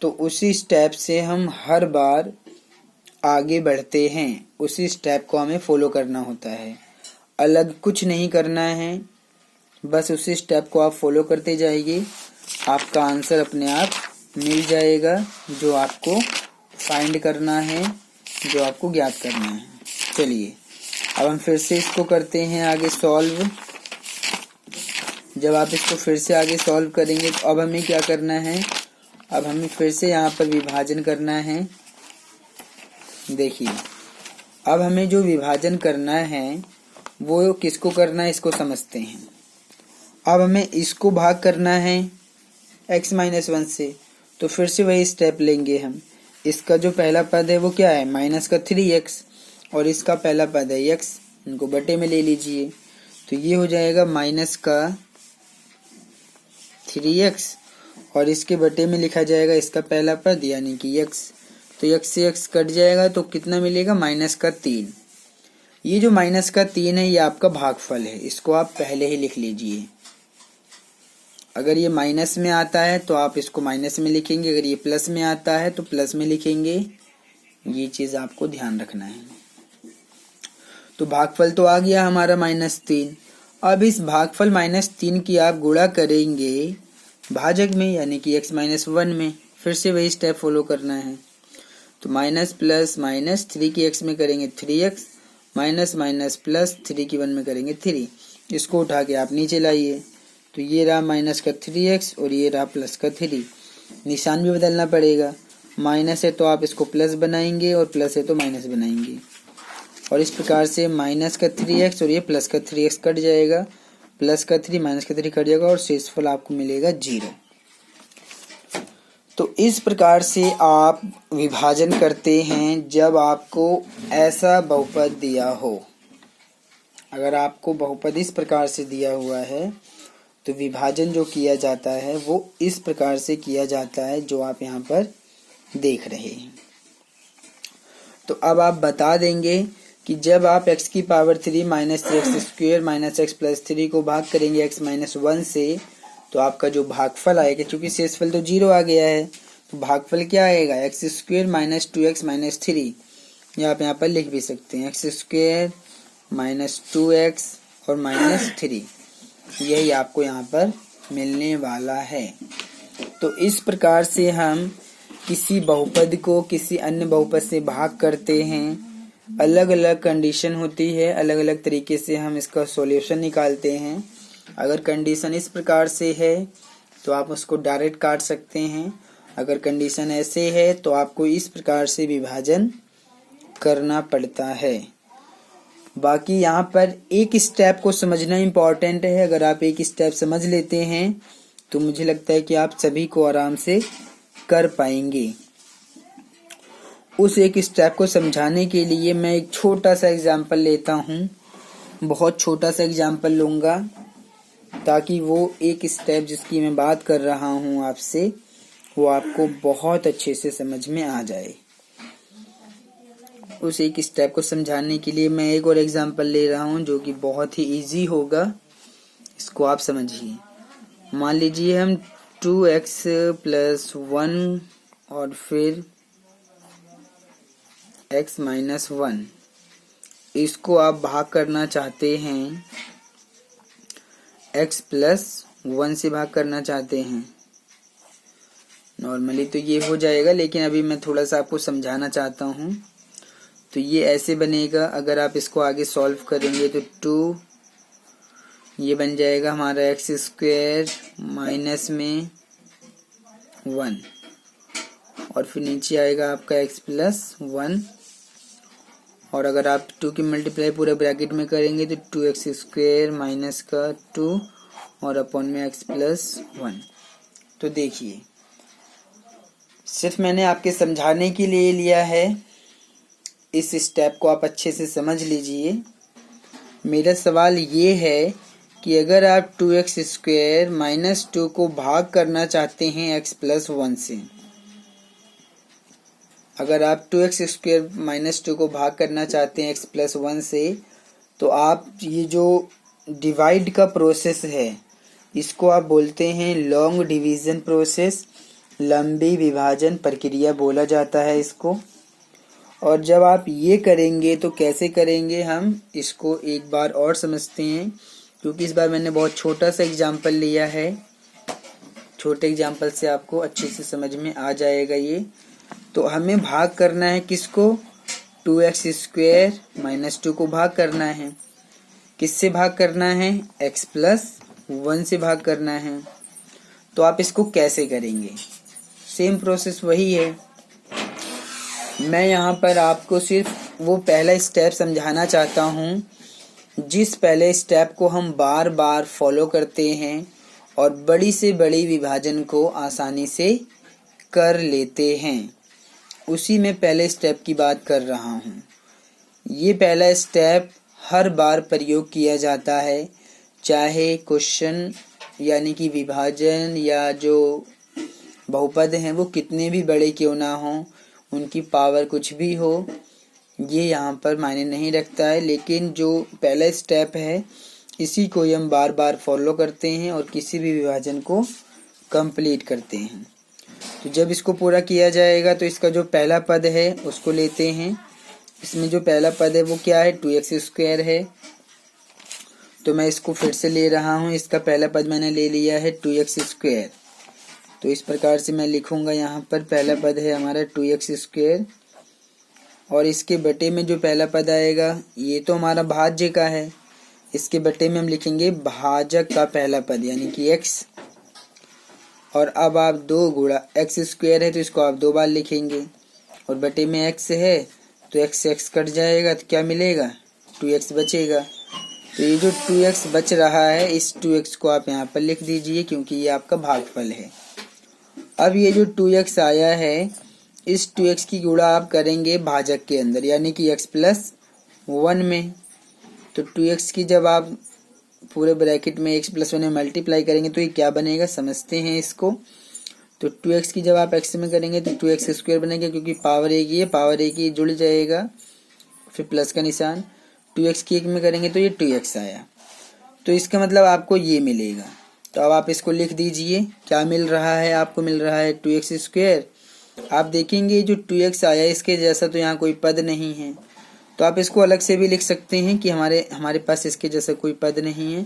Speaker 1: तो उसी स्टेप से हम हर बार आगे बढ़ते हैं, उसी स्टेप को हमें फॉलो करना होता है, अलग कुछ नहीं करना है। बस उसी स्टेप को आप फॉलो करते जाइए, आपका आंसर अपने आप मिल जाएगा, जो आपको फाइंड करना है, जो आपको ज्ञात करना है। चलिए अब हम फिर से इसको करते हैं आगे सॉल्व। जब आप इसको फिर से आगे सॉल्व करेंगे तो अब हमें क्या करना है? अब हमें फिर से यहाँ पर विभाजन करना है। देखिए अब हमें जो विभाजन करना है वो किसको करना है, इसको समझते हैं। अब हमें इसको भाग करना है x माइनस 1 से, तो फिर से वही स्टेप लेंगे हम। इसका जो पहला पद है वो क्या है? माइनस का 3x, और इसका पहला पद है x, इनको बटे में ले लीजिए। तो ये हो जाएगा माइनस का 3x, और इसके बटे में लिखा जाएगा इसका पहला पद यानी कि x। तो x से x कट जाएगा तो कितना मिलेगा? माइनस का 3। ये जो माइनस का 3 है ये आपका भागफल है, इसको आप पहले ही लिख लीजिए। अगर ये माइनस में आता है तो आप इसको माइनस में लिखेंगे, अगर ये प्लस में आता है तो प्लस में लिखेंगे। ये चीज आपको ध्यान रखना है। तो भागफल तो आ गया हमारा -3। अब इस भागफल -3 की आप गुणा करेंगे भाजक में, यानी कि x माइनस 1 में। फिर से वही स्टेप फॉलो करना है। तो माइनस प्लस माइनस 3 की x में करेंगे 3x, माइनस माइनस प्लस 3 की 1 में करेंगे 3। इसको उठा के आप नीचे लाइए तो ये रहा माइनस का 3x और ये रहा प्लस का 3। निशान भी बदलना पड़ेगा, माइनस है तो आप इसको प्लस बनाएंगे और प्लस है तो माइनस बनाएंगे। और इस प्रकार से माइनस का 3x और ये प्लस का 3x कट जाएगा, प्लस का 3 माइनस का 3 कट जाएगा और शेषफल आपको मिलेगा 0। तो इस प्रकार से आप विभाजन करते हैं जब आपको ऐसा बहुपद दिया हो। अगर आपको बहुपद इस प्रकार से दिया हुआ है तो विभाजन जो किया जाता है वो इस प्रकार से किया जाता है जो आप यहाँ पर देख रहे हैं। तो अब आप बता देंगे कि जब आप x की power 3 minus 3x square minus x plus 3 को भाग करेंगे x माइनस 1 से तो आपका जो भागफल आएगा, क्योंकि शेषफल तो 0 आ गया है तो भागफल क्या आएगा, x square minus 2x minus 3। या आप यहाँ पर लिख भी सकते हैं x स्क्वेयर माइनस 2x और माइनस 3, यही आपको यहाँ पर मिलने वाला है। तो इस प्रकार से हम किसी बहुपद को किसी अन्य बहुपद से भाग करते हैं। अलग अलग कंडीशन होती है, अलग अलग तरीके से हम इसका सॉल्यूशन निकालते हैं। अगर कंडीशन इस प्रकार से है तो आप उसको डायरेक्ट काट सकते हैं, अगर कंडीशन ऐसे है तो आपको इस प्रकार से विभाजन करना पड़ता है। बाकी यहाँ पर एक स्टेप को समझना इम्पोर्टेंट है। अगर आप एक स्टेप समझ लेते हैं तो मुझे लगता है कि आप सभी को आराम से कर पाएंगे। उस एक स्टेप को समझाने के लिए मैं एक छोटा सा एग्जाम्पल लेता हूँ, बहुत छोटा सा एग्जाम्पल लूँगा ताकि वो एक स्टेप जिसकी मैं बात कर रहा हूँ आपसे वो आपको बहुत अच्छे से समझ में आ जाए। उस एक स्टेप को समझाने के लिए मैं एक और एग्जांपल ले रहा हूँ जो कि बहुत ही इजी होगा, इसको आप समझिए। मान लीजिए हम 2x प्लस 1 और फिर x माइनस 1 इसको आप भाग करना चाहते हैं, x प्लस 1 से भाग करना चाहते हैं। नॉर्मली तो ये हो जाएगा, लेकिन अभी मैं थोड़ा सा आपको समझाना चाहता हूँ। तो ये ऐसे बनेगा, अगर आप इसको आगे सॉल्व करेंगे तो 2 ये बन जाएगा हमारा एक्स स्क्वायर माइनस में 1 और फिर नीचे आएगा आपका x प्लस 1 और अगर आप 2 की मल्टीप्लाई पूरे ब्रैकेट में करेंगे तो 2x स्क्वायर माइनस का 2 और अपॉन में x प्लस 1। तो देखिए सिर्फ मैंने आपके समझाने के लिए लिया है, इस स्टेप को आप अच्छे से समझ लीजिए। मेरा सवाल ये है कि अगर आप 2x स्क्वायर माइनस 2 को भाग करना चाहते हैं x प्लस 1 से, अगर आप 2x स्क्वायर माइनस 2 को भाग करना चाहते हैं x प्लस 1 से, तो आप ये जो डिवाइड का प्रोसेस है इसको आप बोलते हैं लॉन्ग डिवीजन प्रोसेस, लंबी विभाजन प्रक्रिया बोला जाता है इसको। और जब आप ये करेंगे तो कैसे करेंगे हम इसको एक बार और समझते हैं, क्योंकि इस बार मैंने बहुत छोटा सा एग्जाम्पल लिया है। छोटे एग्जाम्पल से आपको अच्छे से समझ में आ जाएगा ये। तो हमें भाग करना है किसको, 2x स्क्वायर माइनस 2 को भाग करना है। किससे भाग करना है, x प्लस 1 से भाग करना है। तो आप इसको कैसे करेंगे, सेम प्रोसेस वही है। मैं यहाँ पर आपको सिर्फ वो पहला स्टेप समझाना चाहता हूँ जिस पहले स्टेप को हम बार बार फॉलो करते हैं और बड़ी से बड़ी विभाजन को आसानी से कर लेते हैं, उसी में पहले स्टेप की बात कर रहा हूँ। ये पहला स्टेप हर बार प्रयोग किया जाता है, चाहे क्वेश्चन यानी कि विभाजन या जो बहुपद हैं वो कितने भी बड़े क्यों ना हों, उनकी पावर कुछ भी हो, ये यहाँ पर मायने नहीं रखता है। लेकिन जो पहला स्टेप है इसी को हम बार बार फॉलो करते हैं और किसी भी विभाजन को कंप्लीट करते हैं। तो जब इसको पूरा किया जाएगा तो इसका जो पहला पद है उसको लेते हैं। इसमें जो पहला पद है वो क्या है, 2x स्क्वायर है। तो मैं इसको फिर से ले रहा हूँ, इसका पहला पद मैंने ले लिया है 2x स्क्वायर। तो इस प्रकार से मैं लिखूंगा, यहाँ पर पहला पद है हमारा 2x स्क्वायर और इसके बटे में जो पहला पद आएगा ये तो हमारा भाज्य का है, इसके बटे में हम लिखेंगे भाजक का पहला पद यानी कि x। और अब आप 2 गुणा x स्क्वायर है तो इसको आप 2 बार लिखेंगे और बटे में x है तो x कट जाएगा तो क्या मिलेगा 2x बचेगा। तो ये जो 2x बच रहा है इस 2x को आप यहाँ पर लिख दीजिए क्योंकि ये आपका भागफल है। अब ये जो 2x आया है इस 2x की गुणा आप करेंगे भाजक के अंदर यानी कि x प्लस 1 में। तो 2x की जब आप पूरे ब्रैकेट में x प्लस 1 में मल्टीप्लाई करेंगे तो ये क्या बनेगा समझते हैं इसको। तो 2x की जब आप x में करेंगे तो 2x स्क्वायर बनेगा क्योंकि पावर एक ही है, पावर एक ही जुड़ जाएगा फिर प्लस का निशान। 2x की 1 में करेंगे तो ये 2x आया, तो इसका मतलब आपको ये मिलेगा। तो अब आप इसको लिख दीजिए, क्या मिल रहा है आपको, मिल रहा है 2x स्क्वायर। आप देखेंगे जो 2x आया इसके जैसा तो यहाँ कोई पद नहीं है, तो आप इसको अलग से भी लिख सकते हैं कि हमारे पास इसके जैसा कोई पद नहीं है,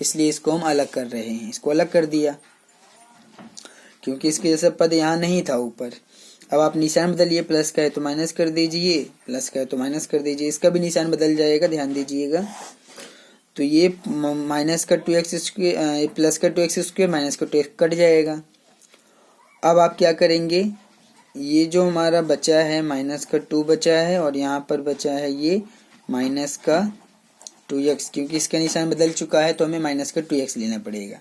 Speaker 1: इसलिए इसको हम अलग कर रहे हैं। इसको अलग कर दिया क्योंकि इसके जैसा पद यहाँ नहीं था ऊपर। अब आप निशान बदलिए, प्लस का है तो माइनस कर दीजिए, प्लस का है तो माइनस कर दीजिए, इसका भी निशान बदल जाएगा, ध्यान दीजिएगा। तो ये माइनस का 2x स्क्वायर प्लस का 2x स्क्वायर माइनस का 2x कट जाएगा। अब आप क्या करेंगे, ये जो हमारा बचा है माइनस का 2 बचा है और यहाँ पर बचा है ये माइनस का 2x, क्योंकि इसका निशान बदल चुका है तो हमें माइनस का 2x लेना पड़ेगा।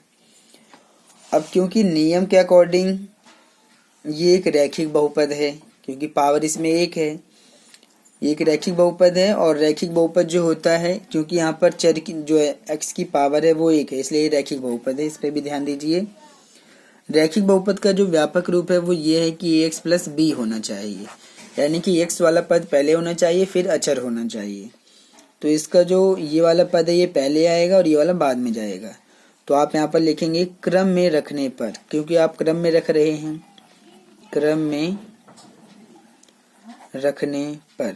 Speaker 1: अब क्योंकि नियम के अकॉर्डिंग ये एक रैखिक बहुपद है क्योंकि पावर इसमें एक है, ये एक रैखिक बहुपद है। और रैखिक बहुपद जो होता है क्योंकि यहाँ पर चर की जो है x की पावर है वो एक है, इसलिए ये रैखिक बहुपद है, इस पर भी ध्यान दीजिए। रैखिक बहुपद का जो व्यापक रूप है वो ये है कि ax प्लस b होना चाहिए, यानी कि x वाला पद पहले होना चाहिए फिर अचर होना चाहिए। तो इसका जो ये वाला पद है ये पहले आएगा और ये वाला बाद में जाएगा। तो आप यहाँ पर लिखेंगे क्रम में रखने पर, क्योंकि आप क्रम में रख रहे हैं, क्रम में रखने पर।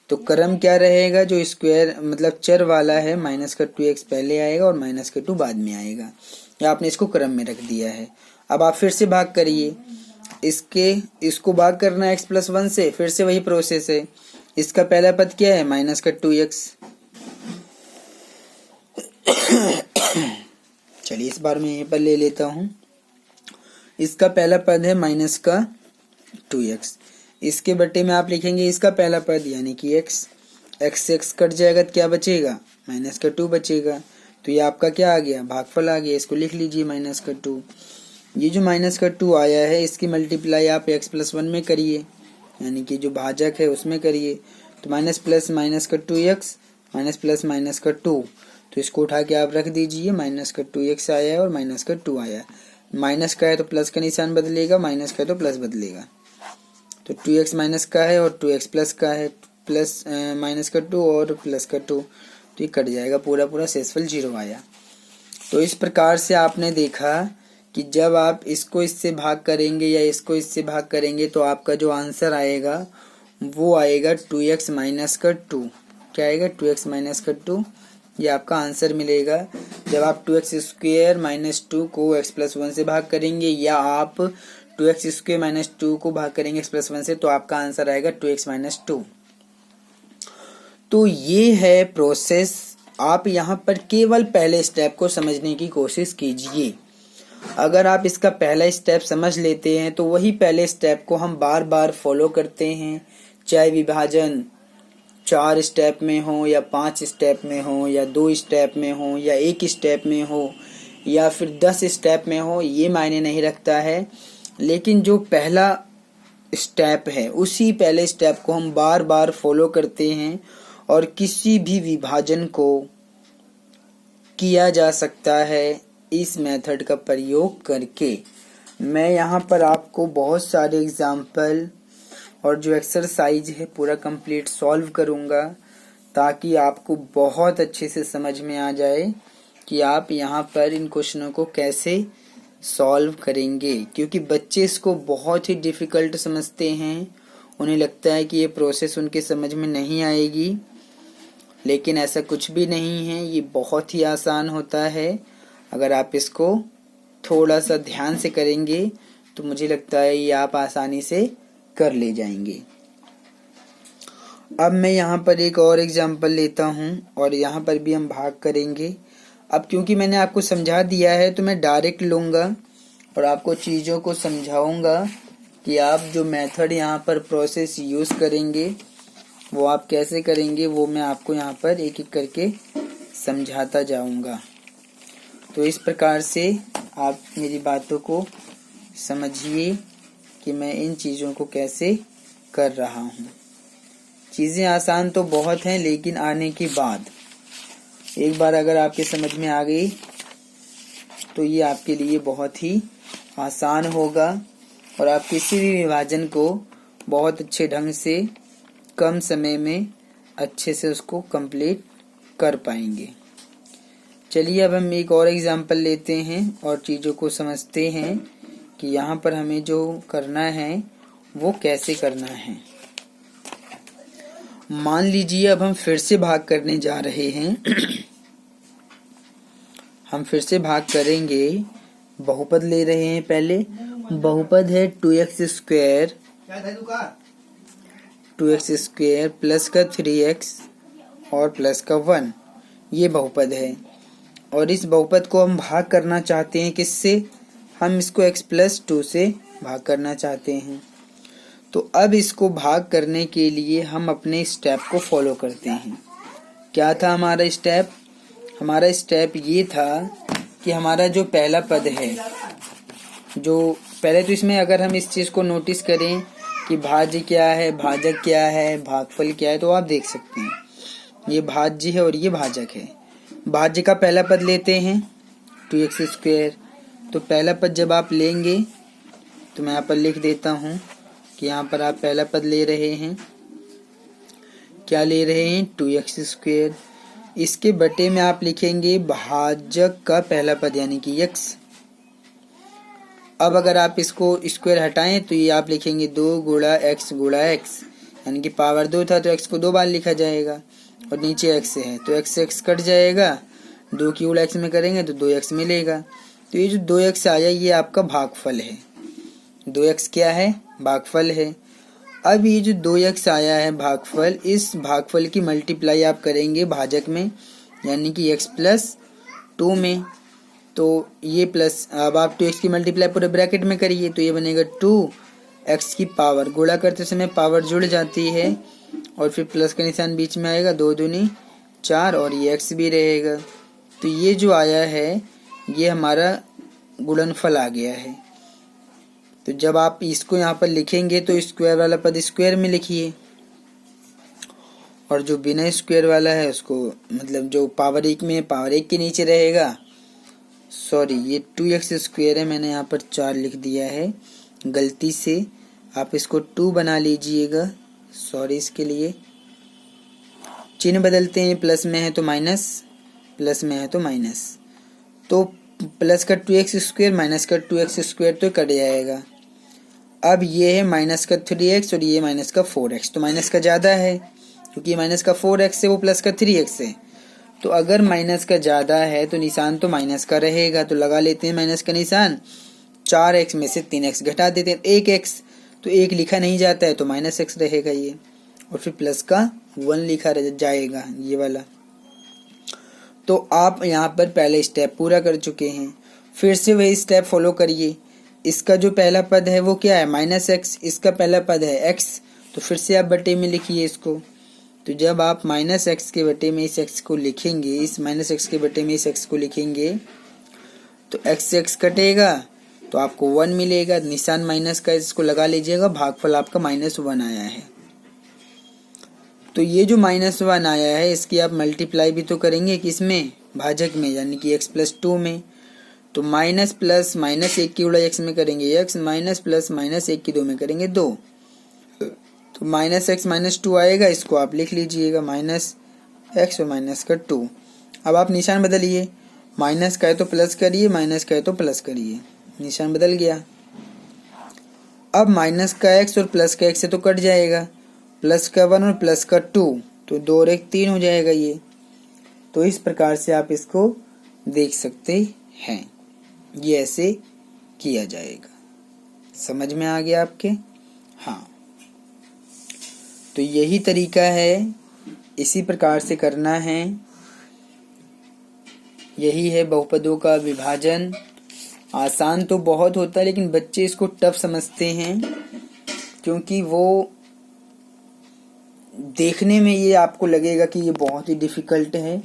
Speaker 1: तो क्रम क्या रहेगा, जो स्क्वायर मतलब चर वाला है माइनस का 2x पहले आएगा और माइनस का 2 बाद में आएगा, या आपने इसको क्रम में रख दिया है। अब आप फिर से भाग करिए, इसको भाग करना है x प्लस 1 से, फिर से वही प्रोसेस है। इसका पहला पद क्या है माइनस का 2x। चलिए इस बार मैं यहीं पर ले लेता हूँ, इसका पहला पद है माइनस का 2x, इसके बटे में आप लिखेंगे इसका पहला पद यानी कि x कट जाएगा तो क्या बचेगा माइनस का 2 बचेगा। तो ये आपका क्या आ गया भागफल आ गया, इसको लिख लीजिए माइनस का 2। ये जो माइनस का 2 आया है इसकी मल्टीप्लाई आप x प्लस 1 में करिए, यानी कि जो भाजक है उसमें करिए। तो माइनस प्लस माइनस का 2x माइनस प्लस माइनस का 2, तो इसको उठा के आप रख दीजिए, माइनस का 2x आया है और माइनस का 2 आया। माइनस का है तो प्लस का निशान बदलेगा, माइनस का है तो प्लस बदलेगा। तो 2x माइनस का है और 2x प्लस का है, प्लस माइनस का 2 और प्लस का 2, तो ये कट जाएगा, पूरा शेषफल 0 आया। तो इस प्रकार से आपने देखा कि जब आप इसको इससे भाग करेंगे या इसको इससे भाग करेंगे तो आपका जो आंसर आएगा वो आएगा 2x माइनस का 2। क्या आएगा 2x माइनस का 2, ये आपका आंसर मिलेगा। जब आप 2x स्क्वायर माइनस 2 को x प्लस 1 से भाग करेंगे या आप 2x स्क्वायर माइनस 2 को भाग करेंगे x प्लस 1 से, तो आपका आंसर आएगा 2x माइनस 2। तो ये है प्रोसेस। आप यहाँ पर केवल पहले स्टेप को समझने की कोशिश कीजिए। अगर आप इसका पहला स्टेप समझ लेते हैं तो वही पहले स्टेप को हम बार बार फॉलो करते हैं, चाहे विभाजन 4 स्टेप में हो या 5 स्टेप में हो या 2 स्टेप में हो या 1 स्टेप में हो या फिर 10 स्टेप में हो, ये मायने नहीं रखता है। लेकिन जो पहला स्टेप है उसी पहले स्टेप को हम बार बार फॉलो करते हैं और किसी भी विभाजन को किया जा सकता है इस मेथड का प्रयोग करके। मैं यहाँ पर आपको बहुत सारे एग्जाम्पल और जो एक्सरसाइज है पूरा कंप्लीट सॉल्व करूँगा ताकि आपको बहुत अच्छे से समझ में आ जाए कि आप यहाँ पर इन क्वेश्चनों को कैसे सॉल्व करेंगे, क्योंकि बच्चे इसको बहुत ही डिफ़िकल्ट समझते हैं। उन्हें लगता है कि ये प्रोसेस उनके समझ में नहीं आएगी, लेकिन ऐसा कुछ भी नहीं है, ये बहुत ही आसान होता है। अगर आप इसको थोड़ा सा ध्यान से करेंगे तो मुझे लगता है ये आप आसानी से कर ले जाएंगे। अब मैं यहाँ पर एक और एग्जांपल लेता हूँ और यहाँ पर भी हम भाग करेंगे। अब क्योंकि मैंने आपको समझा दिया है तो मैं डायरेक्ट लूँगा और आपको चीज़ों को समझाऊँगा कि आप जो मेथड यहाँ पर प्रोसेस यूज़ करेंगे वो आप कैसे करेंगे, वो मैं आपको यहाँ पर एक एक करके समझाता जाऊँगा। तो इस प्रकार से आप मेरी बातों को समझिए कि मैं इन चीज़ों को कैसे कर रहा हूँ। चीज़ें आसान तो बहुत हैं, लेकिन आने के बाद एक बार अगर आपके समझ में आ गई तो ये आपके लिए बहुत ही आसान होगा और आप किसी भी विभाजन को बहुत अच्छे ढंग से कम समय में अच्छे से उसको कंप्लीट कर पाएंगे। चलिए अब हम एक और एग्जांपल लेते हैं और चीज़ों को समझते हैं कि यहाँ पर हमें जो करना है वो कैसे करना है। मान लीजिए अब हम फिर से भाग करने जा रहे हैं। हम फिर से भाग करेंगे, बहुपद ले रहे हैं। पहले बहुपद है 2x² प्लस का 3x और प्लस का 1, ये बहुपद है। और इस बहुपद को हम भाग करना चाहते हैं किससे? हम इसको x+2 से भाग करना चाहते हैं। तो अब इसको भाग करने के लिए हम अपने स्टेप को फॉलो करते हैं। क्या था हमारा स्टेप? हमारा स्टेप ये था कि हमारा जो पहला पद है, जो पहले तो इसमें अगर हम इस चीज़ को नोटिस करें कि भाज्य क्या है, भाजक क्या है, भागफल क्या है, तो आप देख सकते हैं ये भाज्य है और ये भाजक है। भाज्य का पहला पद लेते हैं 2x²। तो पहला पद जब आप लेंगे तो मैं यहाँ पर लिख देता हूँ कि यहाँ पर आप पहला पद ले रहे हैं। क्या ले रहे हैं? 2x²। इसके बटे में आप लिखेंगे भाजक का पहला पद यानी कि x। अब अगर आप इसको स्क्वायर हटाएं तो ये आप लिखेंगे 2 गुणा x यानी कि पावर 2 था तो x को 2 बार लिखा जाएगा और नीचे x है तो x कट जाएगा, 2 की गुणा x में करेंगे तो 2x मिलेगा। तो ये जो 2x आया ये आपका भागफल है। 2x क्या है? भागफल है। अब ये जो 2x आया है भागफल, इस भागफल की मल्टीप्लाई आप करेंगे भाजक में यानी कि x+2 में। तो ये प्लस, अब आप 2x की मल्टीप्लाई पूरे ब्रैकेट में करिए तो ये बनेगा 2x की पावर, गुणा करते समय पावर जुड़ जाती है और फिर प्लस का निशान बीच में आएगा, 2 दूनी 4 और ये x भी रहेगा। तो ये जो आया है ये हमारा गुणनफल आ गया है। तो जब आप इसको यहाँ पर लिखेंगे तो स्क्वायर वाला पद स्क्वायर में लिखिए और जो बिना स्क्वायर वाला है उसको, मतलब जो पावर 1 में पावर 1 के नीचे रहेगा, सॉरी ये 2x² है, मैंने यहाँ पर 4 लिख दिया है गलती से, आप इसको 2 बना लीजिएगा, सॉरी इसके लिए। चिन्ह बदलते हैं, प्लस में है तो माइनस, प्लस में है तो माइनस। तो प्लस का 2x² माइनस का 2x² तो कट जाएगा। अब ये है माइनस का 3x और ये माइनस का 4x, तो माइनस का ज़्यादा है क्योंकि माइनस का 4x है वो प्लस का 3x है। तो अगर माइनस का ज़्यादा है तो निशान तो माइनस का रहेगा, तो लगा लेते हैं माइनस का निशान। 4x में से 3x घटा देते हैं, 1x, तो 1 लिखा नहीं जाता है तो -x रहेगा ये, और फिर प्लस का 1 लिखा जाएगा ये वाला। तो आप यहाँ पर पहले स्टेप पूरा कर चुके हैं, फिर से वही स्टेप फॉलो करिए। इसका जो पहला पद है वो क्या है? -x, इसका पहला पद है x, तो फिर से आप बटे में लिखिए इसको। तो जब आप -x के बटे में इस x को लिखेंगे, इस -x के बटे में इस x को लिखेंगे तो x से x कटेगा तो आपको 1 मिलेगा, निशान माइनस का इसको लगा लीजिएगा, भागफल आपका -1 आया है। तो ये जो -1 आया है इसकी आप मल्टीप्लाई भी तो करेंगे किसमें? भाजक में यानी कि x+2 में। तो माइनस प्लस माइनस 1 की गुणा x में करेंगे x, माइनस प्लस माइनस 1 की 2 में करेंगे 2, तो -x -2 आएगा, इसको आप लिख लीजिएगा -x और माइनस का 2। अब आप निशान बदलिए, माइनस का है तो प्लस करिए, माइनस का है तो प्लस करिए, निशान बदल गया। अब माइनस का x और प्लस का x से तो कट जाएगा, प्लस का 1 और प्लस का 2, तो 2 और 1 3 हो जाएगा ये। तो इस प्रकार से आप इसको देख सकते हैं, ये ऐसे किया जाएगा। समझ में आ गया आपके? हाँ। तो यही तरीका है, इसी प्रकार से करना है। यही है बहुपदों का विभाजन। आसान तो बहुत होता है लेकिन बच्चे इसको टफ समझते हैं, क्योंकि वो देखने में ये आपको लगेगा कि ये बहुत ही डिफ़िकल्ट है,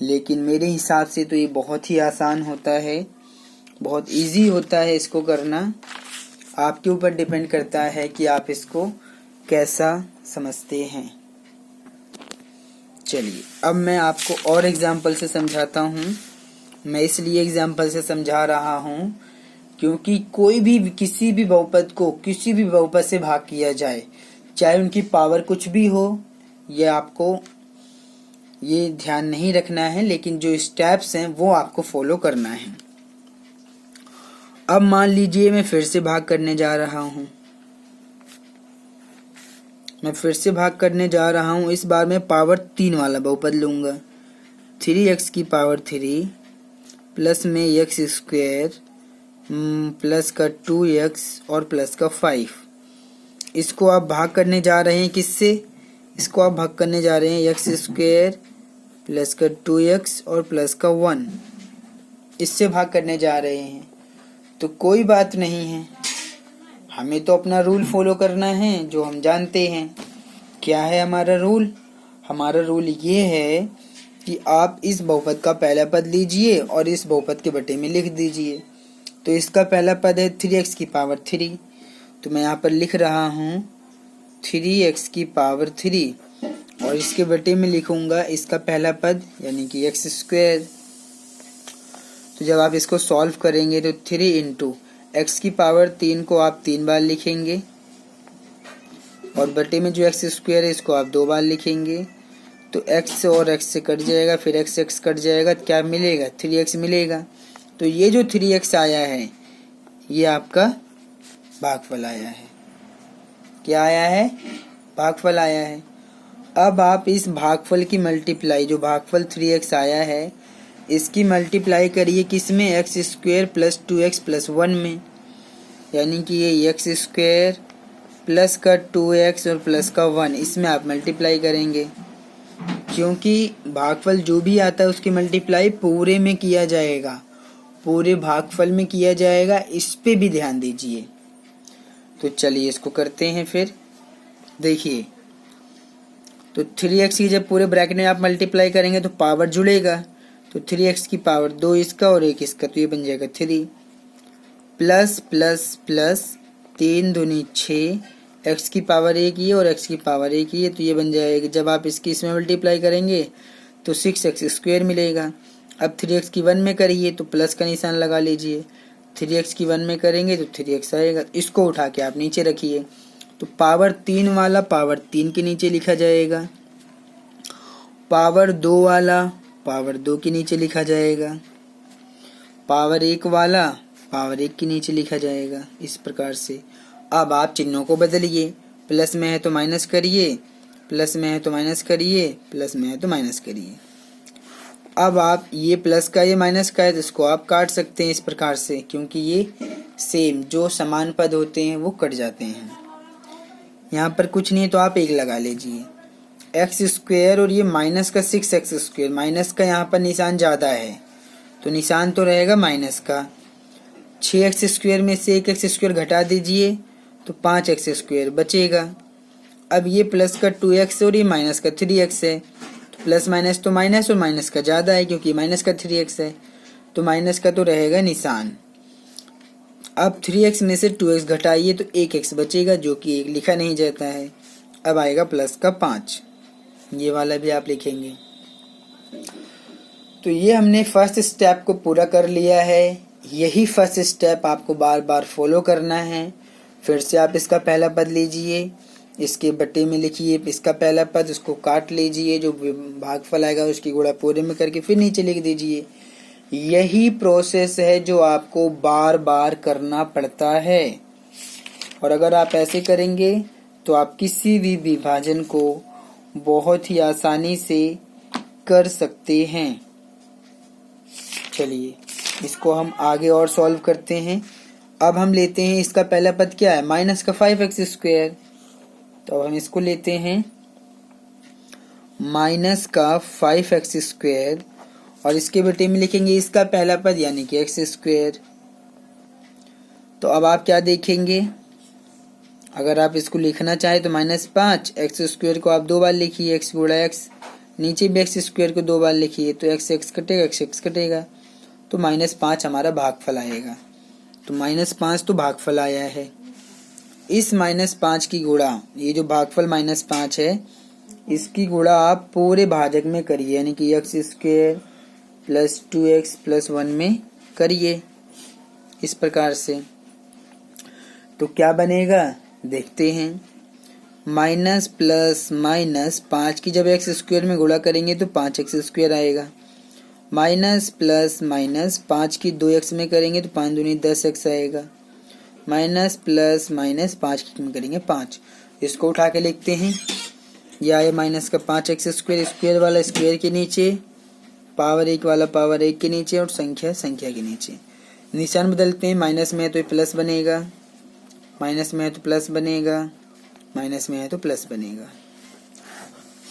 Speaker 1: लेकिन मेरे हिसाब से तो ये बहुत ही आसान होता है, बहुत इजी होता है इसको करना। आपके ऊपर डिपेंड करता है कि आप इसको कैसा समझते हैं। चलिए अब मैं आपको और एग्जाम्पल से समझाता हूँ। मैं इसलिए एग्जाम्पल से समझा रहा हूँ क्योंकि कोई भी किसी भी बहुपद को किसी भी बहुपद से भाग किया जाए, चाहे उनकी पावर कुछ भी हो, ये आपको ये ध्यान नहीं रखना है, लेकिन जो स्टेप्स हैं वो आपको फॉलो करना है। अब मान लीजिए मैं फिर से भाग करने जा रहा हूँ। इस बार मैं पावर 3 वाला बहुपद लूँगा। 3x की पावर 3 प्लस में x स्क्वायर प्लस का 2x और प्लस का 5। इसको आप भाग करने जा रहे हैं किससे? इसको आप भाग करने जा रहे हैं x स्क्वायर प्लस का 2x और प्लस का 1, इससे भाग करने जा रहे हैं। तो कोई बात नहीं है, हमें तो अपना रूल फॉलो करना है जो हम जानते हैं। क्या है हमारा रूल? हमारा रूल ये है कि आप इस बहुपद का पहला पद लीजिए और इस बहुपद के बटे में लिख दीजिए। तो इसका पहला पद है 3x की पावर 3, तो मैं यहाँ पर लिख रहा हूँ 3x की पावर 3, और इसके बटे में लिखूंगा इसका पहला पद यानी कि x स्क्वायर। तो जब आप इसको सॉल्व करेंगे तो 3 इंटू x की पावर 3 को आप 3 बार लिखेंगे, और बटे में जो x स्क्वायर है इसको आप 2 बार लिखेंगे। तो x और x से कट जाएगा, फिर x कट जाएगा, क्या मिलेगा? 3x मिलेगा। तो ये जो 3x आया है ये आपका भागफल आया है। क्या आया है? भागफल आया है। अब आप इस भागफल की मल्टीप्लाई, जो भागफल 3x आया है, इसकी मल्टीप्लाई करिए किसमें? x square plus 2x plus 1 में, यानी कि ये x स्क्वायर प्लस का 2x और प्लस का 1, इसमें आप मल्टीप्लाई करेंगे, क्योंकि भागफल जो भी आता है उसकी मल्टीप्लाई पूरे में किया जाएगा, पूरे भागफल में किया जाएगा। इस पे भी ध्यान दीजिए। तो चलिए इसको करते हैं। फिर देखिए, तो 3x की जब पूरे ब्रैकेट में आप मल्टीप्लाई करेंगे तो पावर जुड़ेगा। तो 3x की पावर 2 इसका और 1 इसका, तो ये बन जाएगा 3 प्लस प्लस प्लस 3 दूनी 6, x की पावर 1 ही है और x की पावर 1 ही है, तो ये बन जाएगा। जब आप इसकी इसमें मल्टीप्लाई करेंगे तो 6x स्क्वायर मिलेगा। अब 3x की 1 में करिए तो प्लस का निशान लगा लीजिए। 3x की 1 में करेंगे तो 3x आएगा। इसको उठा के आप नीचे रखिए, तो पावर 3 वाला पावर 3 के नीचे लिखा जाएगा, पावर 2 वाला पावर 2 के नीचे लिखा जाएगा, पावर 1 वाला पावर 1 के नीचे लिखा जाएगा। इस प्रकार से अब आप चिन्हों को बदलिए, प्लस में है तो माइनस करिए, प्लस में है तो माइनस करिए, प्लस में है तो माइनस करिए। अब आप ये प्लस का ये माइनस का है तो इसको आप काट सकते हैं इस प्रकार से, क्योंकि ये सेम जो समान पद होते हैं वो कट जाते हैं। यहाँ पर कुछ नहीं है तो आप 1 लगा लीजिए। एक्स स्क्वायर और ये माइनस का 6x स्क्वायर, माइनस का यहाँ पर निशान ज़्यादा है तो निशान तो रहेगा माइनस का। 6x स्क्वायर में से 1x स्क्वायर घटा दीजिए तो 5x स्क्वायर बचेगा। अब ये प्लस का 2x और ये माइनस का 3x है, तो प्लस माइनस तो माइनस और माइनस का ज़्यादा है क्योंकि माइनस का 3x है, तो माइनस का तो रहेगा निशान। अब 3x में से 2x घटाइए तो 1x बचेगा, जो कि 1 लिखा नहीं जाता है। अब आएगा प्लस का 5, ये वाला भी आप लिखेंगे। तो ये हमने फर्स्ट स्टेप को पूरा कर लिया है। यही फर्स्ट स्टेप आपको बार बार फॉलो करना है। फिर से आप इसका पहला पद लीजिए, इसके बटे में लिखिए इसका पहला पद, उसको काट लीजिए, जो भागफल आएगा उसकी गुणा पूरे में करके फिर नीचे लिख दीजिए। यही प्रोसेस है जो आपको बार बार करना पड़ता है, और अगर आप ऐसे करेंगे तो आप किसी भी विभाजन को बहुत ही आसानी से कर सकते हैं। चलिए इसको हम आगे और सॉल्व करते हैं। अब हम लेते हैं इसका पहला पद क्या है? माइनस का 5x स्क्वायर। तो अब हम इसको लेते हैं माइनस का 5x² और इसके बेटे में लिखेंगे इसका पहला पद यानी कि x²। तो अब आप क्या देखेंगे, अगर आप इसको लिखना चाहें तो -5 x² को आप 2 बार लिखिए, x गुणा x, नीचे भी x² को 2 बार लिखिए तो x कटेगा, x कटेगा, तो -5 हमारा भागफल आएगा। तो -5 तो भागफल आया है। इस -5 की गुणा, ये जो भागफल -5 है इसकी गुणा आप पूरे भाजक में करिए, यानी कि x² + 2x + 1 में करिए इस प्रकार से। तो क्या बनेगा देखते हैं। माइनस प्लस माइनस 5 की जब x² में गुणा करेंगे तो 5x² आएगा। माइनस प्लस माइनस 5 की 2x में करेंगे तो 5 दूनी 10x आएगा। माइनस प्लस माइनस 5 की में करेंगे 5। इसको उठा के लिखते हैं, यह आए माइनस का 5x², स्क्वायर वाला स्क्वायर के नीचे, पावर 1 वाला पावर 1 के नीचे और संख्या संख्या के नीचे। निशान बदलते हैं, माइनस में है तो ये प्लस बनेगा, माइनस में है तो प्लस बनेगा, माइनस में है तो प्लस बनेगा।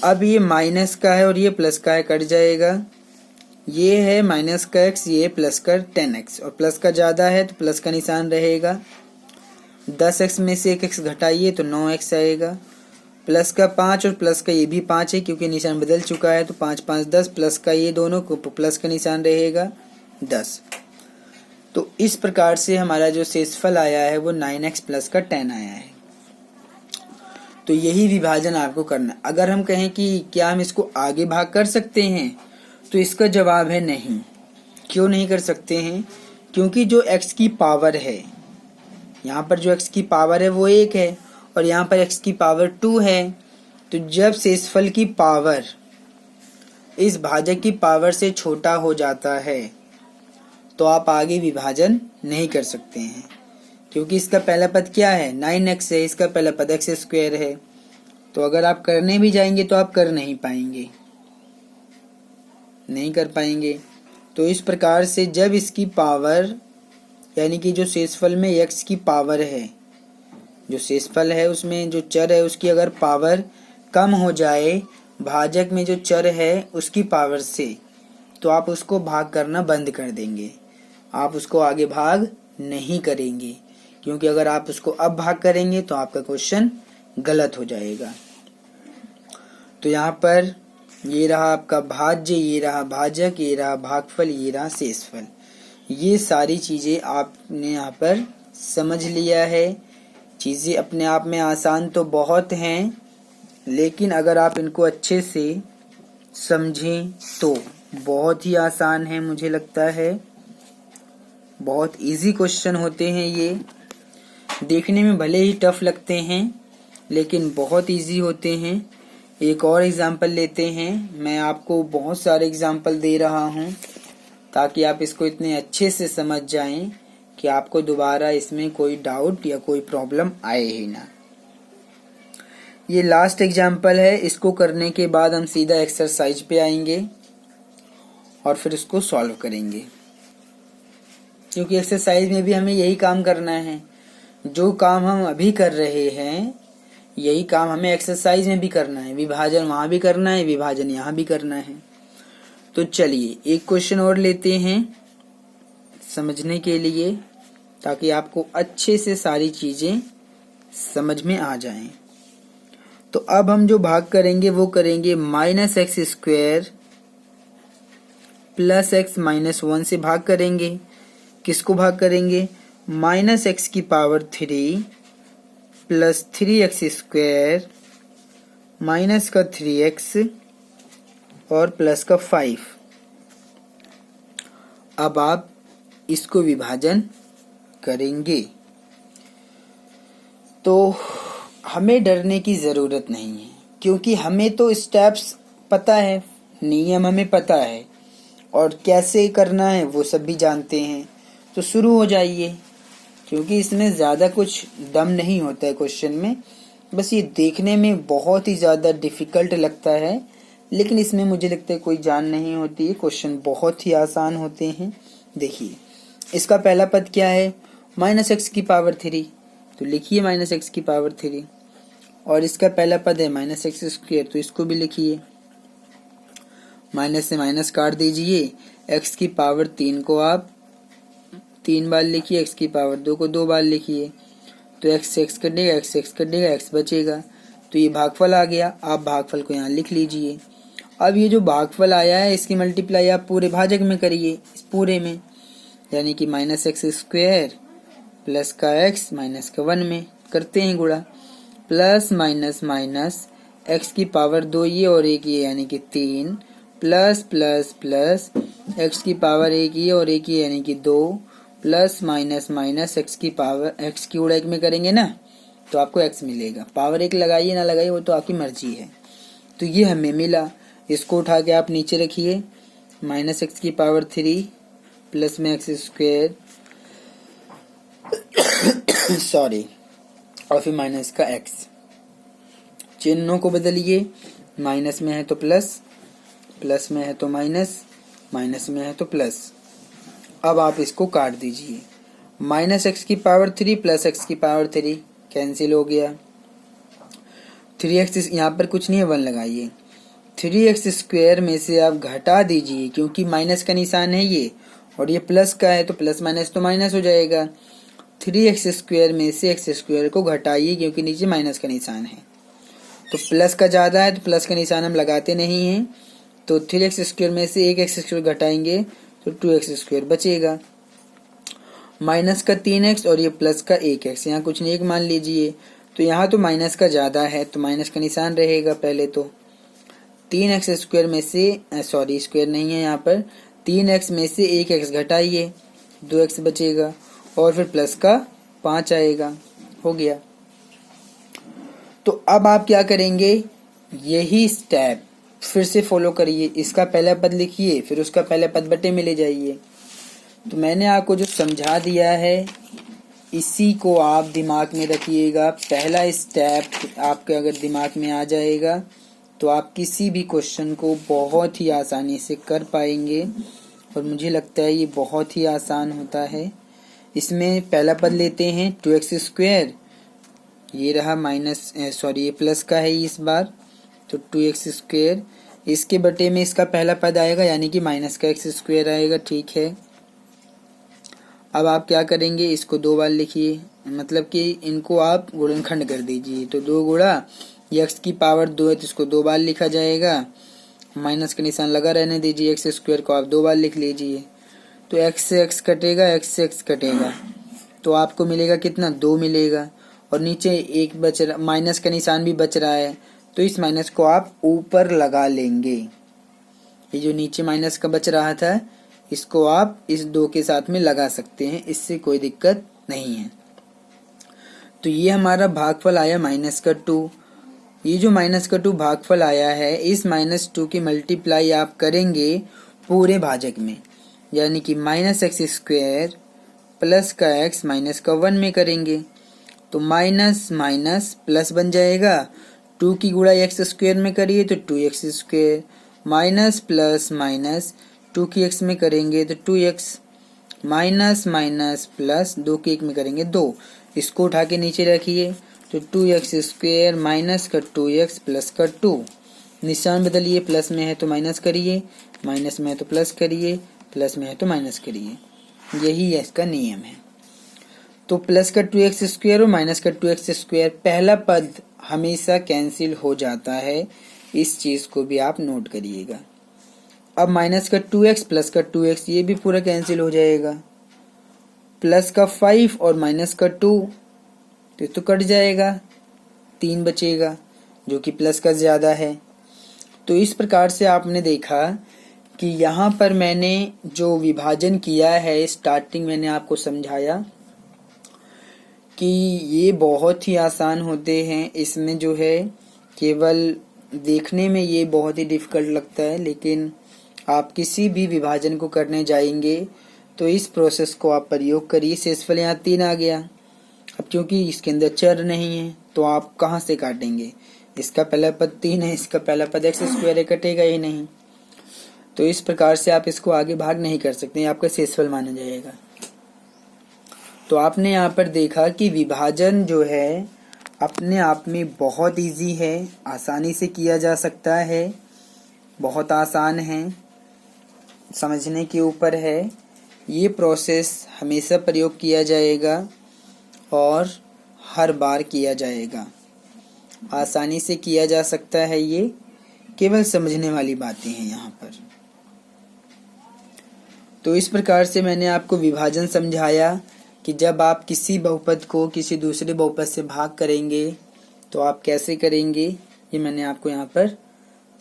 Speaker 1: अब ये माइनस का है और ये प्लस का है, कट जाएगा। ये है माइनस का x, ये प्लस का 10x, और प्लस का ज़्यादा है तो प्लस का निशान रहेगा। 10x में से 1x घटाइए तो 9x आएगा। प्लस का 5 और प्लस का ये भी 5 है क्योंकि निशान बदल चुका है, तो 5 5 10, प्लस का ये दोनों को प्लस का निशान रहेगा 10। तो इस प्रकार से हमारा जो शेषफल आया है वो 9x प्लस का 10 आया है। तो यही विभाजन आपको करना। अगर हम कहें कि क्या हम इसको आगे भाग कर सकते हैं तो इसका जवाब है नहीं। क्यों नहीं कर सकते हैं? क्योंकि जो x की पावर है, यहाँ पर जो x की पावर है वो 1 है और यहाँ पर x की पावर 2 है। तो जब शेषफल की पावर इस भाजक की पावर से छोटा हो जाता है तो आप आगे विभाजन नहीं कर सकते हैं, क्योंकि इसका पहला पद क्या है 9x है, इसका पहला पद x² है। तो अगर आप करने भी जाएंगे तो आप कर नहीं पाएंगे, नहीं कर पाएंगे। तो इस प्रकार से जब इसकी पावर यानी कि जो शेषफल में x की पावर है, जो शेषफल है उसमें जो चर है उसकी अगर पावर कम हो जाए भाजक में जो चर है उसकी पावर से, तो आप उसको भाग करना बंद कर देंगे, आप उसको आगे भाग नहीं करेंगे। क्योंकि अगर आप उसको अब भाग करेंगे तो आपका क्वेश्चन गलत हो जाएगा। तो यहाँ पर ये रहा आपका भाज्य, ये रहा भाजक, ये रहा भागफल, ये रहा शेषफल। ये सारी चीजें आपने यहाँ पर समझ लिया है। चीजें अपने आप में आसान तो बहुत हैं, लेकिन अगर आप इनको अच्छे से समझें तो बहुत ही आसान है। मुझे लगता है बहुत इजी क्वेश्चन होते हैं ये, देखने में भले ही टफ लगते हैं लेकिन बहुत इजी होते हैं। एक और एग्जाम्पल लेते हैं। मैं आपको बहुत सारे एग्जाम्पल दे रहा हूँ ताकि आप इसको इतने अच्छे से समझ जाएं कि आपको दोबारा इसमें कोई डाउट या कोई प्रॉब्लम आए ही ना। ये लास्ट एग्जाम्पल है, इसको करने के बाद हम सीधा एक्सरसाइज पे आएंगे और फिर इसको सॉल्व करेंगे, क्योंकि एक्सरसाइज में भी हमें यही काम करना है। जो काम हम अभी कर रहे हैं यही काम हमें एक्सरसाइज में भी करना है। विभाजन वहां भी करना है, विभाजन यहाँ भी करना है। तो चलिए एक क्वेश्चन और लेते हैं समझने के लिए, ताकि आपको अच्छे से सारी चीजें समझ में आ जाएं। तो अब हम जो भाग करेंगे वो करेंगे -x² + x - 1 से भाग करेंगे। किसको भाग करेंगे? -x की पावर 3 + 3x² माइनस का 3x और प्लस का 5। अब आप इसको विभाजन करेंगे। तो हमें डरने की ज़रूरत नहीं है, क्योंकि हमें तो स्टेप्स पता है, नियम हमें पता है और कैसे करना है वो सब भी जानते हैं। तो शुरू हो जाइए, क्योंकि इसमें ज़्यादा कुछ दम नहीं होता है क्वेश्चन में। बस ये देखने में बहुत ही ज़्यादा डिफ़िकल्ट लगता है, लेकिन इसमें मुझे लगता है कोई जान नहीं होती है। क्वेश्चन बहुत ही आसान होते हैं। देखिए इसका पहला पद क्या है? -x की पावर 3, तो लिखिए -x की पावर 3। और इसका पहला पद है माइनस एक्स स्क्वेयर, तो इसको भी लिखिए, माइनस से माइनस काट दीजिए, एक्स की पावर 3 को आप 3 बार लिखिए, एक्स की पावर 2 को 2 बार लिखिए, तो एक्स से एक्स कटेगा, एक्स से एक्स कटेगा, एक्स बचेगा, तो ये भागफल आ गया। आप भागफल को यहाँ लिख लीजिए। अब ये जो भागफल आया है इसकी मल्टीप्लाई आप पूरे भाजक में करिए, इस पूरे में, यानी कि माइनस एक्स स्क्वायर प्लस का एक्स माइनस का 1 में करते हैं गुणा, प्लस माइनस माइनस एक्स की पावर 2 ये और 1 ये यानी कि 3, प्लस प्लस प्लस एक्स की पावर 1 ये और 1 ये यानी कि 2, प्लस माइनस माइनस एक्स की पावर एक्स की गुणा 1 में करेंगे ना तो आपको एक्स मिलेगा। पावर 1 लगाइए ना लगाइए वो तो आपकी मर्जी है। तो ये हमें मिला, इसको उठा के आप नीचे रखिए, माइनस एक्स की पावर 3 प्लस में एक्स स्क्वायर सॉरी और फिर माइनस का एक्स, चिन्हों को बदलिए, माइनस में है तो प्लस, प्लस में है तो माइनस, माइनस में है तो प्लस। अब आप इसको काट दीजिए, माइनस एक्स की पावर 3 प्लस एक्स की पावर 3 कैंसिल हो गया, 3x यहाँ पर कुछ नहीं है 1 लगाइए, 3x स्क्वायर में से आप घटा दीजिए क्योंकि माइनस का निशान है ये और ये प्लस का है तो प्लस माइनस तो माइनस हो जाएगा। 3x स्क्वायर में से x स्क्वायर को घटाइए क्योंकि नीचे माइनस का निशान है, तो प्लस का ज़्यादा है तो प्लस का निशान हम लगाते नहीं हैं, तो 3x स्क्वायर में से 1x स्क्वायर घटाएंगे तो 2x स्क्वायर बचेगा, माइनस का 3x और ये प्लस का 1x, यहाँ कुछ नहीं 1 मान लीजिए, तो यहाँ तो माइनस का ज़्यादा है तो माइनस का निशान रहेगा पहले, तो 3x स्क्वायर में से सॉरी स्क्वायर नहीं है यहाँ पर, 3x में से 1x घटाइए 2x बचेगा और फिर प्लस का 5 आएगा, हो गया। तो अब आप क्या करेंगे, यही स्टेप फिर से फॉलो करिए, इसका पहला पद लिखिए फिर उसका पहला पद बटे में ले जाइए। तो मैंने आपको जो समझा दिया है इसी को आप दिमाग में रखिएगा, पहला स्टेप आपके अगर दिमाग में आ जाएगा तो आप किसी भी क्वेश्चन को बहुत ही आसानी से कर पाएंगे और मुझे लगता है ये बहुत ही आसान होता है। इसमें पहला पद लेते हैं 2x स्क्वायर, ये रहा माइनस सॉरी ये प्लस का है इस बार, तो 2x स्क्वायर, इसके बटे में इसका पहला पद आएगा यानी कि माइनस का x स्क्वायर आएगा, ठीक है। अब आप क्या करेंगे, इसको 2 बार लिखिए, मतलब कि इनको आप गुणनखंड कर दीजिए, तो 2 गुणा ये x की पावर 2 है तो इसको 2 बार लिखा जाएगा, माइनस का निशान लगा रहने दीजिए, x स्क्वायर को आप 2 बार लिख लीजिए, तो x से x कटेगा, x से x कटेगा, तो आपको मिलेगा कितना 2 मिलेगा, और नीचे एक बच रहा, माइनस का निशान भी बच रहा है तो इस माइनस को आप ऊपर लगा लेंगे, ये जो नीचे माइनस का बच रहा था इसको आप इस 2 के साथ में लगा सकते हैं, इससे कोई दिक्कत नहीं है। तो ये हमारा भागफल आया -2। ये जो -2 भागफल आया है इस -2 की मल्टीप्लाई आप करेंगे पूरे भाजक में, यानी कि माइनस एक्स स्क्वायर प्लस का एक्स माइनस का 1 में करेंगे तो माइनस माइनस प्लस बन जाएगा, 2 की गुणा एक्स स्क्वायर में करिए तो 2x square, minus plus minus 2 की x में करेंगे तो 2x, माइनस माइनस प्लस 2 की 1 में करेंगे 2, इसको उठा के नीचे रखिए तो 2x स्क्वायर माइनस का 2x प्लस का 2, निशान बदलिए, प्लस में है तो माइनस करिए, माइनस में है तो प्लस करिए, प्लस में है तो माइनस करिए, यही इसका नियम है। तो प्लस का 2x स्क्वायर और माइनस का 2x स्क्वायर पहला पद हमेशा कैंसिल हो जाता है, इस चीज को भी आप नोट करिएगा। अब माइनस का 2x प्लस का 2x ये भी पूरा कैंसिल हो जाएगा, प्लस का 5 और माइनस का 2 तो कट जाएगा, 3 बचेगा जो कि प्लस का ज्यादा है। तो इस प्रकार से आपने देखा कि यहाँ पर मैंने जो विभाजन किया है स्टार्टिंग मैंने आपको समझाया कि ये बहुत ही आसान होते हैं, इसमें जो है केवल देखने में ये बहुत ही डिफिकल्ट लगता है, लेकिन आप किसी भी विभाजन को करने जाएंगे तो इस प्रोसेस को आप प्रयोग करिए। शेषफल यहाँ 3 आ गया, अब क्योंकि इसके अंदर चर नहीं है तो आप कहाँ से काटेंगे, इसका पहला पद 3 है, इसका पहला पद x स्क्वायर है, कटेगा ही नहीं, तो इस प्रकार से आप इसको आगे भाग नहीं कर सकते, आपका शेषफल माना जाएगा। तो आपने यहाँ पर देखा कि विभाजन जो है अपने आप में बहुत इजी है, आसानी से किया जा सकता है, बहुत आसान है, समझने के ऊपर है। ये प्रोसेस हमेशा प्रयोग किया जाएगा और हर बार किया जाएगा। आसानी से किया जा सकता है, ये केवल समझने वाली बातें हैं यहाँ पर। तो इस प्रकार से मैंने आपको विभाजन समझाया कि जब आप किसी बहुपद को किसी दूसरे बहुपद से भाग करेंगे तो आप कैसे करेंगे, ये मैंने आपको यहाँ पर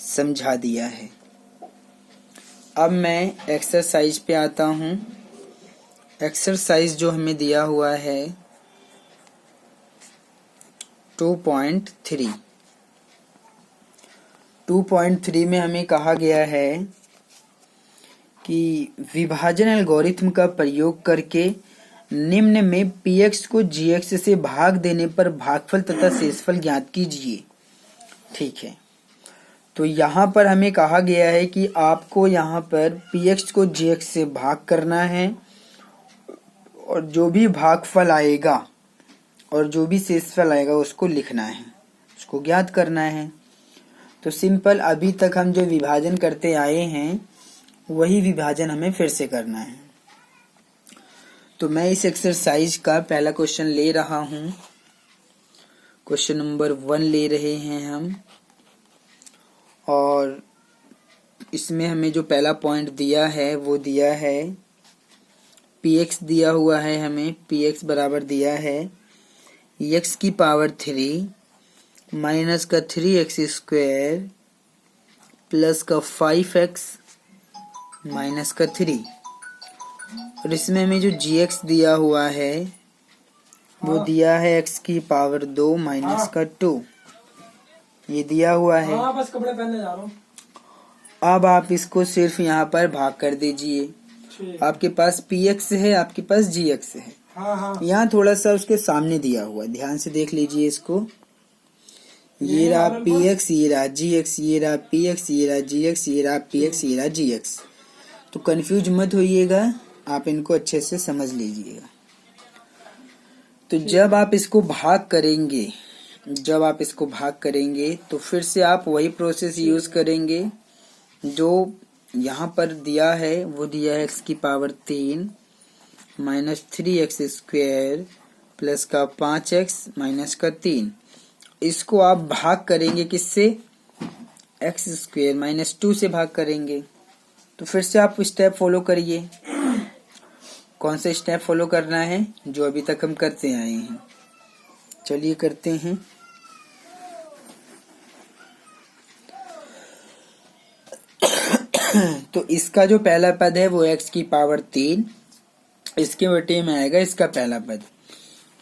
Speaker 1: समझा दिया है। अब मैं एक्सरसाइज पे आता हूँ। एक्सरसाइज जो हमें दिया हुआ है 2.3 में हमें कहा गया है कि विभाजन एल्गोरिथम का प्रयोग करके निम्न में px को gx से भाग देने पर भागफल तथा शेषफल ज्ञात कीजिए। ठीक है, तो यहाँ पर हमें कहा गया है कि आपको यहाँ पर px को gx से भाग करना है और जो भी भागफल आएगा और जो भी शेषफल आएगा उसको लिखना है, उसको ज्ञात करना है। तो सिंपल, अभी तक हम जो विभाजन करते आए हैं वही विभाजन हमें फिर से करना है। तो मैं इस एक्सरसाइज का पहला क्वेश्चन ले रहा हूँ। क्वेश्चन नंबर 1 ले रहे हैं हम, और इसमें हमें जो पहला पॉइंट दिया है वो दिया है px दिया हुआ है, हमें px बराबर दिया है x की पावर 3 माइनस का 3x स्क्वायर प्लस का 5x माइनस का 3। और इसमें हमें जो gx दिया हुआ है वो दिया है x की पावर 2 माइनस का 2, ये दिया हुआ है।
Speaker 2: बस कपड़े पहनने जा रहा हूँ।
Speaker 1: अब आप इसको सिर्फ यहाँ पर भाग कर दीजिए। आपके पास px है, आपके पास gx है। यहाँ थोड़ा सा उसके सामने दिया हुआ है, ध्यान से देख लीजिए इसको। ये रहा px, ये रहा gx, ये रहा px, ये रहा gx, ये रहा px, ये रहा gx। तो कंफ्यूज मत होइएगा, आप इनको अच्छे से समझ लीजिएगा। तो जब आप इसको भाग करेंगे तो फिर से आप वही प्रोसेस यूज करेंगे जो यहाँ पर दिया है। वो दिया है x की power 3 minus 3x square plus का 5x माइनस का 3। इसको आप भाग करेंगे किससे? x स्क्वायर माइनस 2 से भाग करेंगे। तो फिर से आप स्टेप फॉलो करिए। कौन सा स्टेप फॉलो करना है? जो अभी तक हम करते आए हैं। चलिए करते हैं। तो इसका जो पहला पद है वो x की पावर 3, इसके बटे में आएगा इसका पहला पद।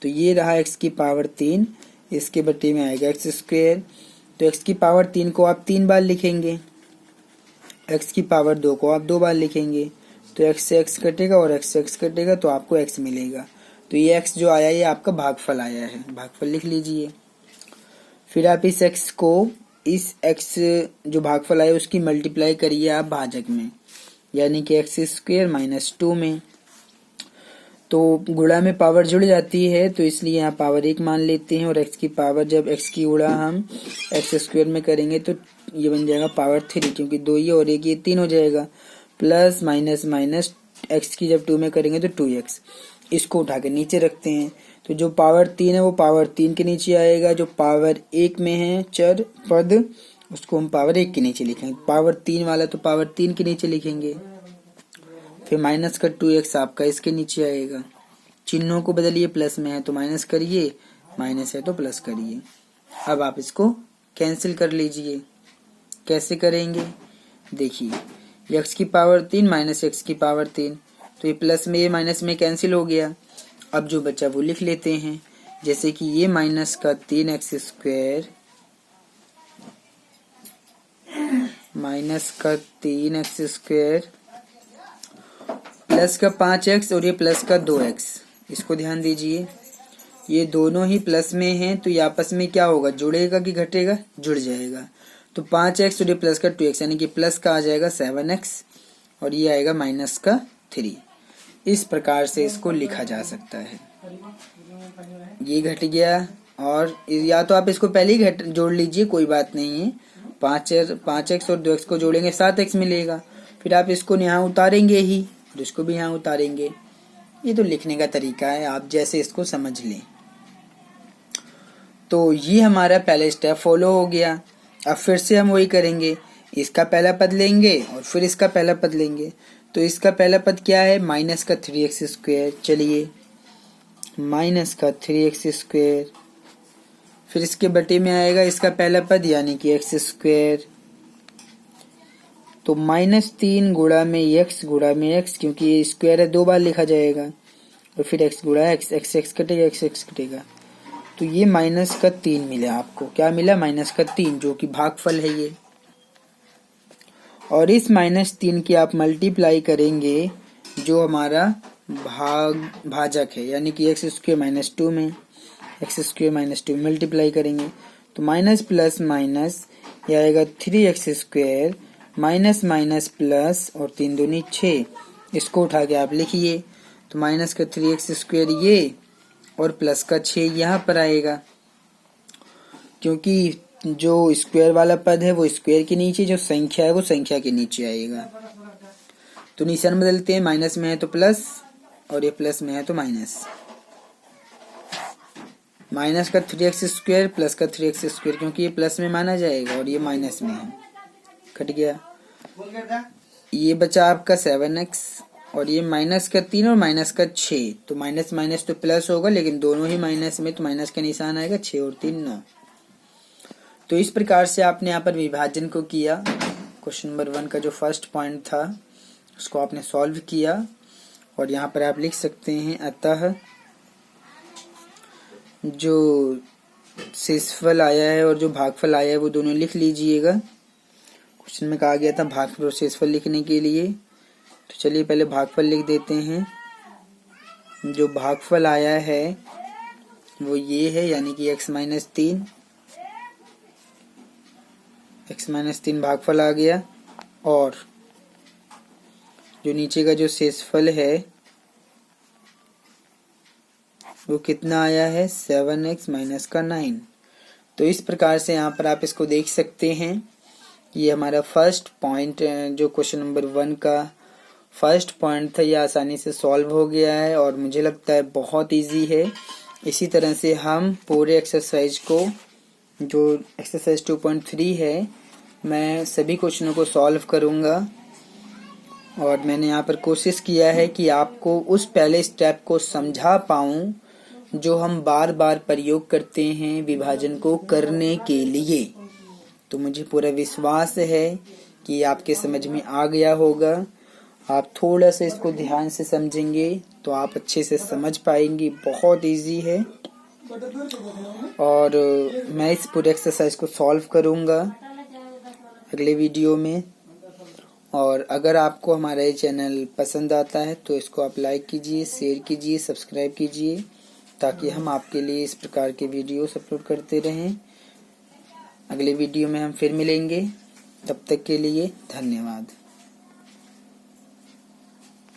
Speaker 1: तो ये रहा x की पावर 3, इसके बटे में आएगा x स्क्वायर। तो x की पावर 3 को आप 3 बार लिखेंगे, x की पावर 2 को आप 2 बार लिखेंगे। तो x से x कटेगा और x से x कटेगा तो आपको x मिलेगा। तो ये x जो आया ये आपका भागफल आया है, भागफल लिख लीजिए। फिर आप इस x को इस x जो भागफल आया उसकी मल्टीप्लाई करिए आप भाजक में, यानी कि x स्क्वायर माइनस 2 में। तो गुणा में पावर जुड़ जाती है तो इसलिए यहाँ पावर 1 मान लेते हैं, और x की पावर जब x की गुणा हम x स्क्वायर में करेंगे तो ये बन जाएगा पावर 3, क्योंकि 2 ये और 1 ये 3 हो जाएगा। प्लस माइनस माइनस x की जब 2 में करेंगे तो 2x। इसको उठा के नीचे रखते हैं तो जो पावर 3 है वो पावर 3 के नीचे आएगा। जो पावर 1 में है चर पद उसको हम पावर 1 के नीचे लिखेंगे। पावर 3 वाला तो पावर 3 के नीचे लिखेंगे। फिर माइनस का 2x आपका इसके नीचे आएगा। चिन्हों को बदलिए, प्लस में है तो माइनस करिए, माइनस है तो प्लस करिए। अब आप इसको कैंसिल कर लीजिए। कैसे करेंगे? देखिए, x की पावर 3 माइनस x की पावर 3, तो ये प्लस में ये माइनस में कैंसिल हो गया। अब जो बचा वो लिख लेते हैं, जैसे कि ये माइनस का 3x स्क्वायर माइनस का 3x स्क्वायर प्लस का 5x और ये प्लस का 2x। इसको ध्यान दीजिए, ये दोनों ही प्लस में हैं तो ये आपस में क्या होगा, जुड़ेगा कि घटेगा? जुड़ जाएगा। तो 5x और ये प्लस का 2x, यानी कि प्लस का आ जाएगा 7x और ये आएगा माइनस का 3। इस प्रकार से इसको लिखा जा सकता है। ये घट गया, और या तो आप इसको पहले ही जोड़ लीजिए, कोई बात नहीं है। 5x और 2x को जोड़ेंगे 7x मिलेगा। फिर आप इसको यहाँ उतारेंगे ही और इसको भी यहाँ उतारेंगे। ये तो लिखने का तरीका है, आप जैसे इसको समझ लें। तो ये हमारा पहला स्टेप फॉलो हो गया। अब फिर से हम वही करेंगे, इसका पहला पद लेंगे और फिर इसका पहला पद लेंगे। तो इसका पहला पद क्या है, माइनस का 3x स्क्वायर। चलिए, माइनस का 3x स्क्वायर, फिर इसके बटे में आएगा इसका पहला पद यानी कि x स्क्वायर। तो -3 गुणा में x गुणा में x, क्योंकि ये स्क्वायर है 2 बार लिखा जाएगा, और फिर x गुणा x, x कटेगा, x कटेगा। तो ये -3 मिला आपको। क्या मिला, -3, जो कि भागफल है ये। और इस -3 की आप मल्टीप्लाई करेंगे जो हमारा भाजक है, यानी कि x स्क्वायर -2 में x स्क्वायर -2 मल्टीप्लाई करेंगे। तो माइनस प्लस माइनस ये आएगा 3x square, minus minus plus, और 3 दूनी 6। इसको उठा के आप लिखिए। तो माइनस का 3x स्क्वायर ये, और प्लस का 6 यहाँ पर आएगा, क्योंकि जो स्क्वायर वाला पद है वो स्क्वायर के नीचे, जो संख्या है वो संख्या के नीचे आएगा। तो निशान बदलते हैं, माइनस में है तो प्लस और ये प्लस में है तो माइनस। माइनस का 3x स्क्वायर प्लस का 3x स्क्वायर, क्योंकि ये प्लस में माना जाएगा और ये माइनस में है, कट गया। ये बचा आपका 7x, और ये माइनस का 3 और माइनस का 6। तो माइनस माइनस तो प्लस होगा, लेकिन दोनों ही माइनस में, तो माइनस का निशान आएगा। 6 और 3 9। तो इस प्रकार से आपने यहाँ पर विभाजन को किया। क्वेश्चन नंबर 1 का जो फर्स्ट पॉइंट था उसको आपने सॉल्व किया, और यहाँ पर आप लिख सकते हैं, अतः जो शेषफल आया है और जो भागफल आया है वो दोनों लिख लीजिएगा। क्वेश्चन में कहा गया था भागफल और शेषफल लिखने के लिए। तो चलिए पहले भागफल लिख देते हैं। जो भागफल आया है वो ये है, यानी कि x माइनस 3 भागफल आ गया। और जो नीचे का जो शेषफल है वो कितना आया है, 7x माइनस का 9। तो इस प्रकार से यहाँ पर आप इसको देख सकते हैं। ये हमारा फर्स्ट पॉइंट, जो क्वेश्चन नंबर 1 का फर्स्ट पॉइंट था, ये आसानी से सॉल्व हो गया है, और मुझे लगता है बहुत इजी है। इसी तरह से हम पूरे एक्सरसाइज को, जो एक्सरसाइज 2.3 है, मैं सभी क्वेश्चनों को सॉल्व करूँगा। और मैंने यहाँ पर कोशिश किया है कि आपको उस पहले स्टेप को समझा पाऊँ जो हम बार बार प्रयोग करते हैं विभाजन को करने के लिए। तो मुझे पूरा विश्वास है कि आपके समझ में आ गया होगा। आप थोड़ा सा इसको ध्यान से समझेंगे तो आप अच्छे से समझ पाएंगे। बहुत इजी है, और मैं इस पूरे एक्सरसाइज को सॉल्व करूँगा अगले वीडियो में। और अगर आपको हमारा ये चैनल पसंद आता है तो इसको आप लाइक कीजिए, शेयर कीजिए, सब्सक्राइब कीजिए, ताकि हम आपके लिए इस प्रकार के वीडियोस अपलोड करते रहें। अगले वीडियो में हम फिर मिलेंगे, तब तक के लिए धन्यवाद।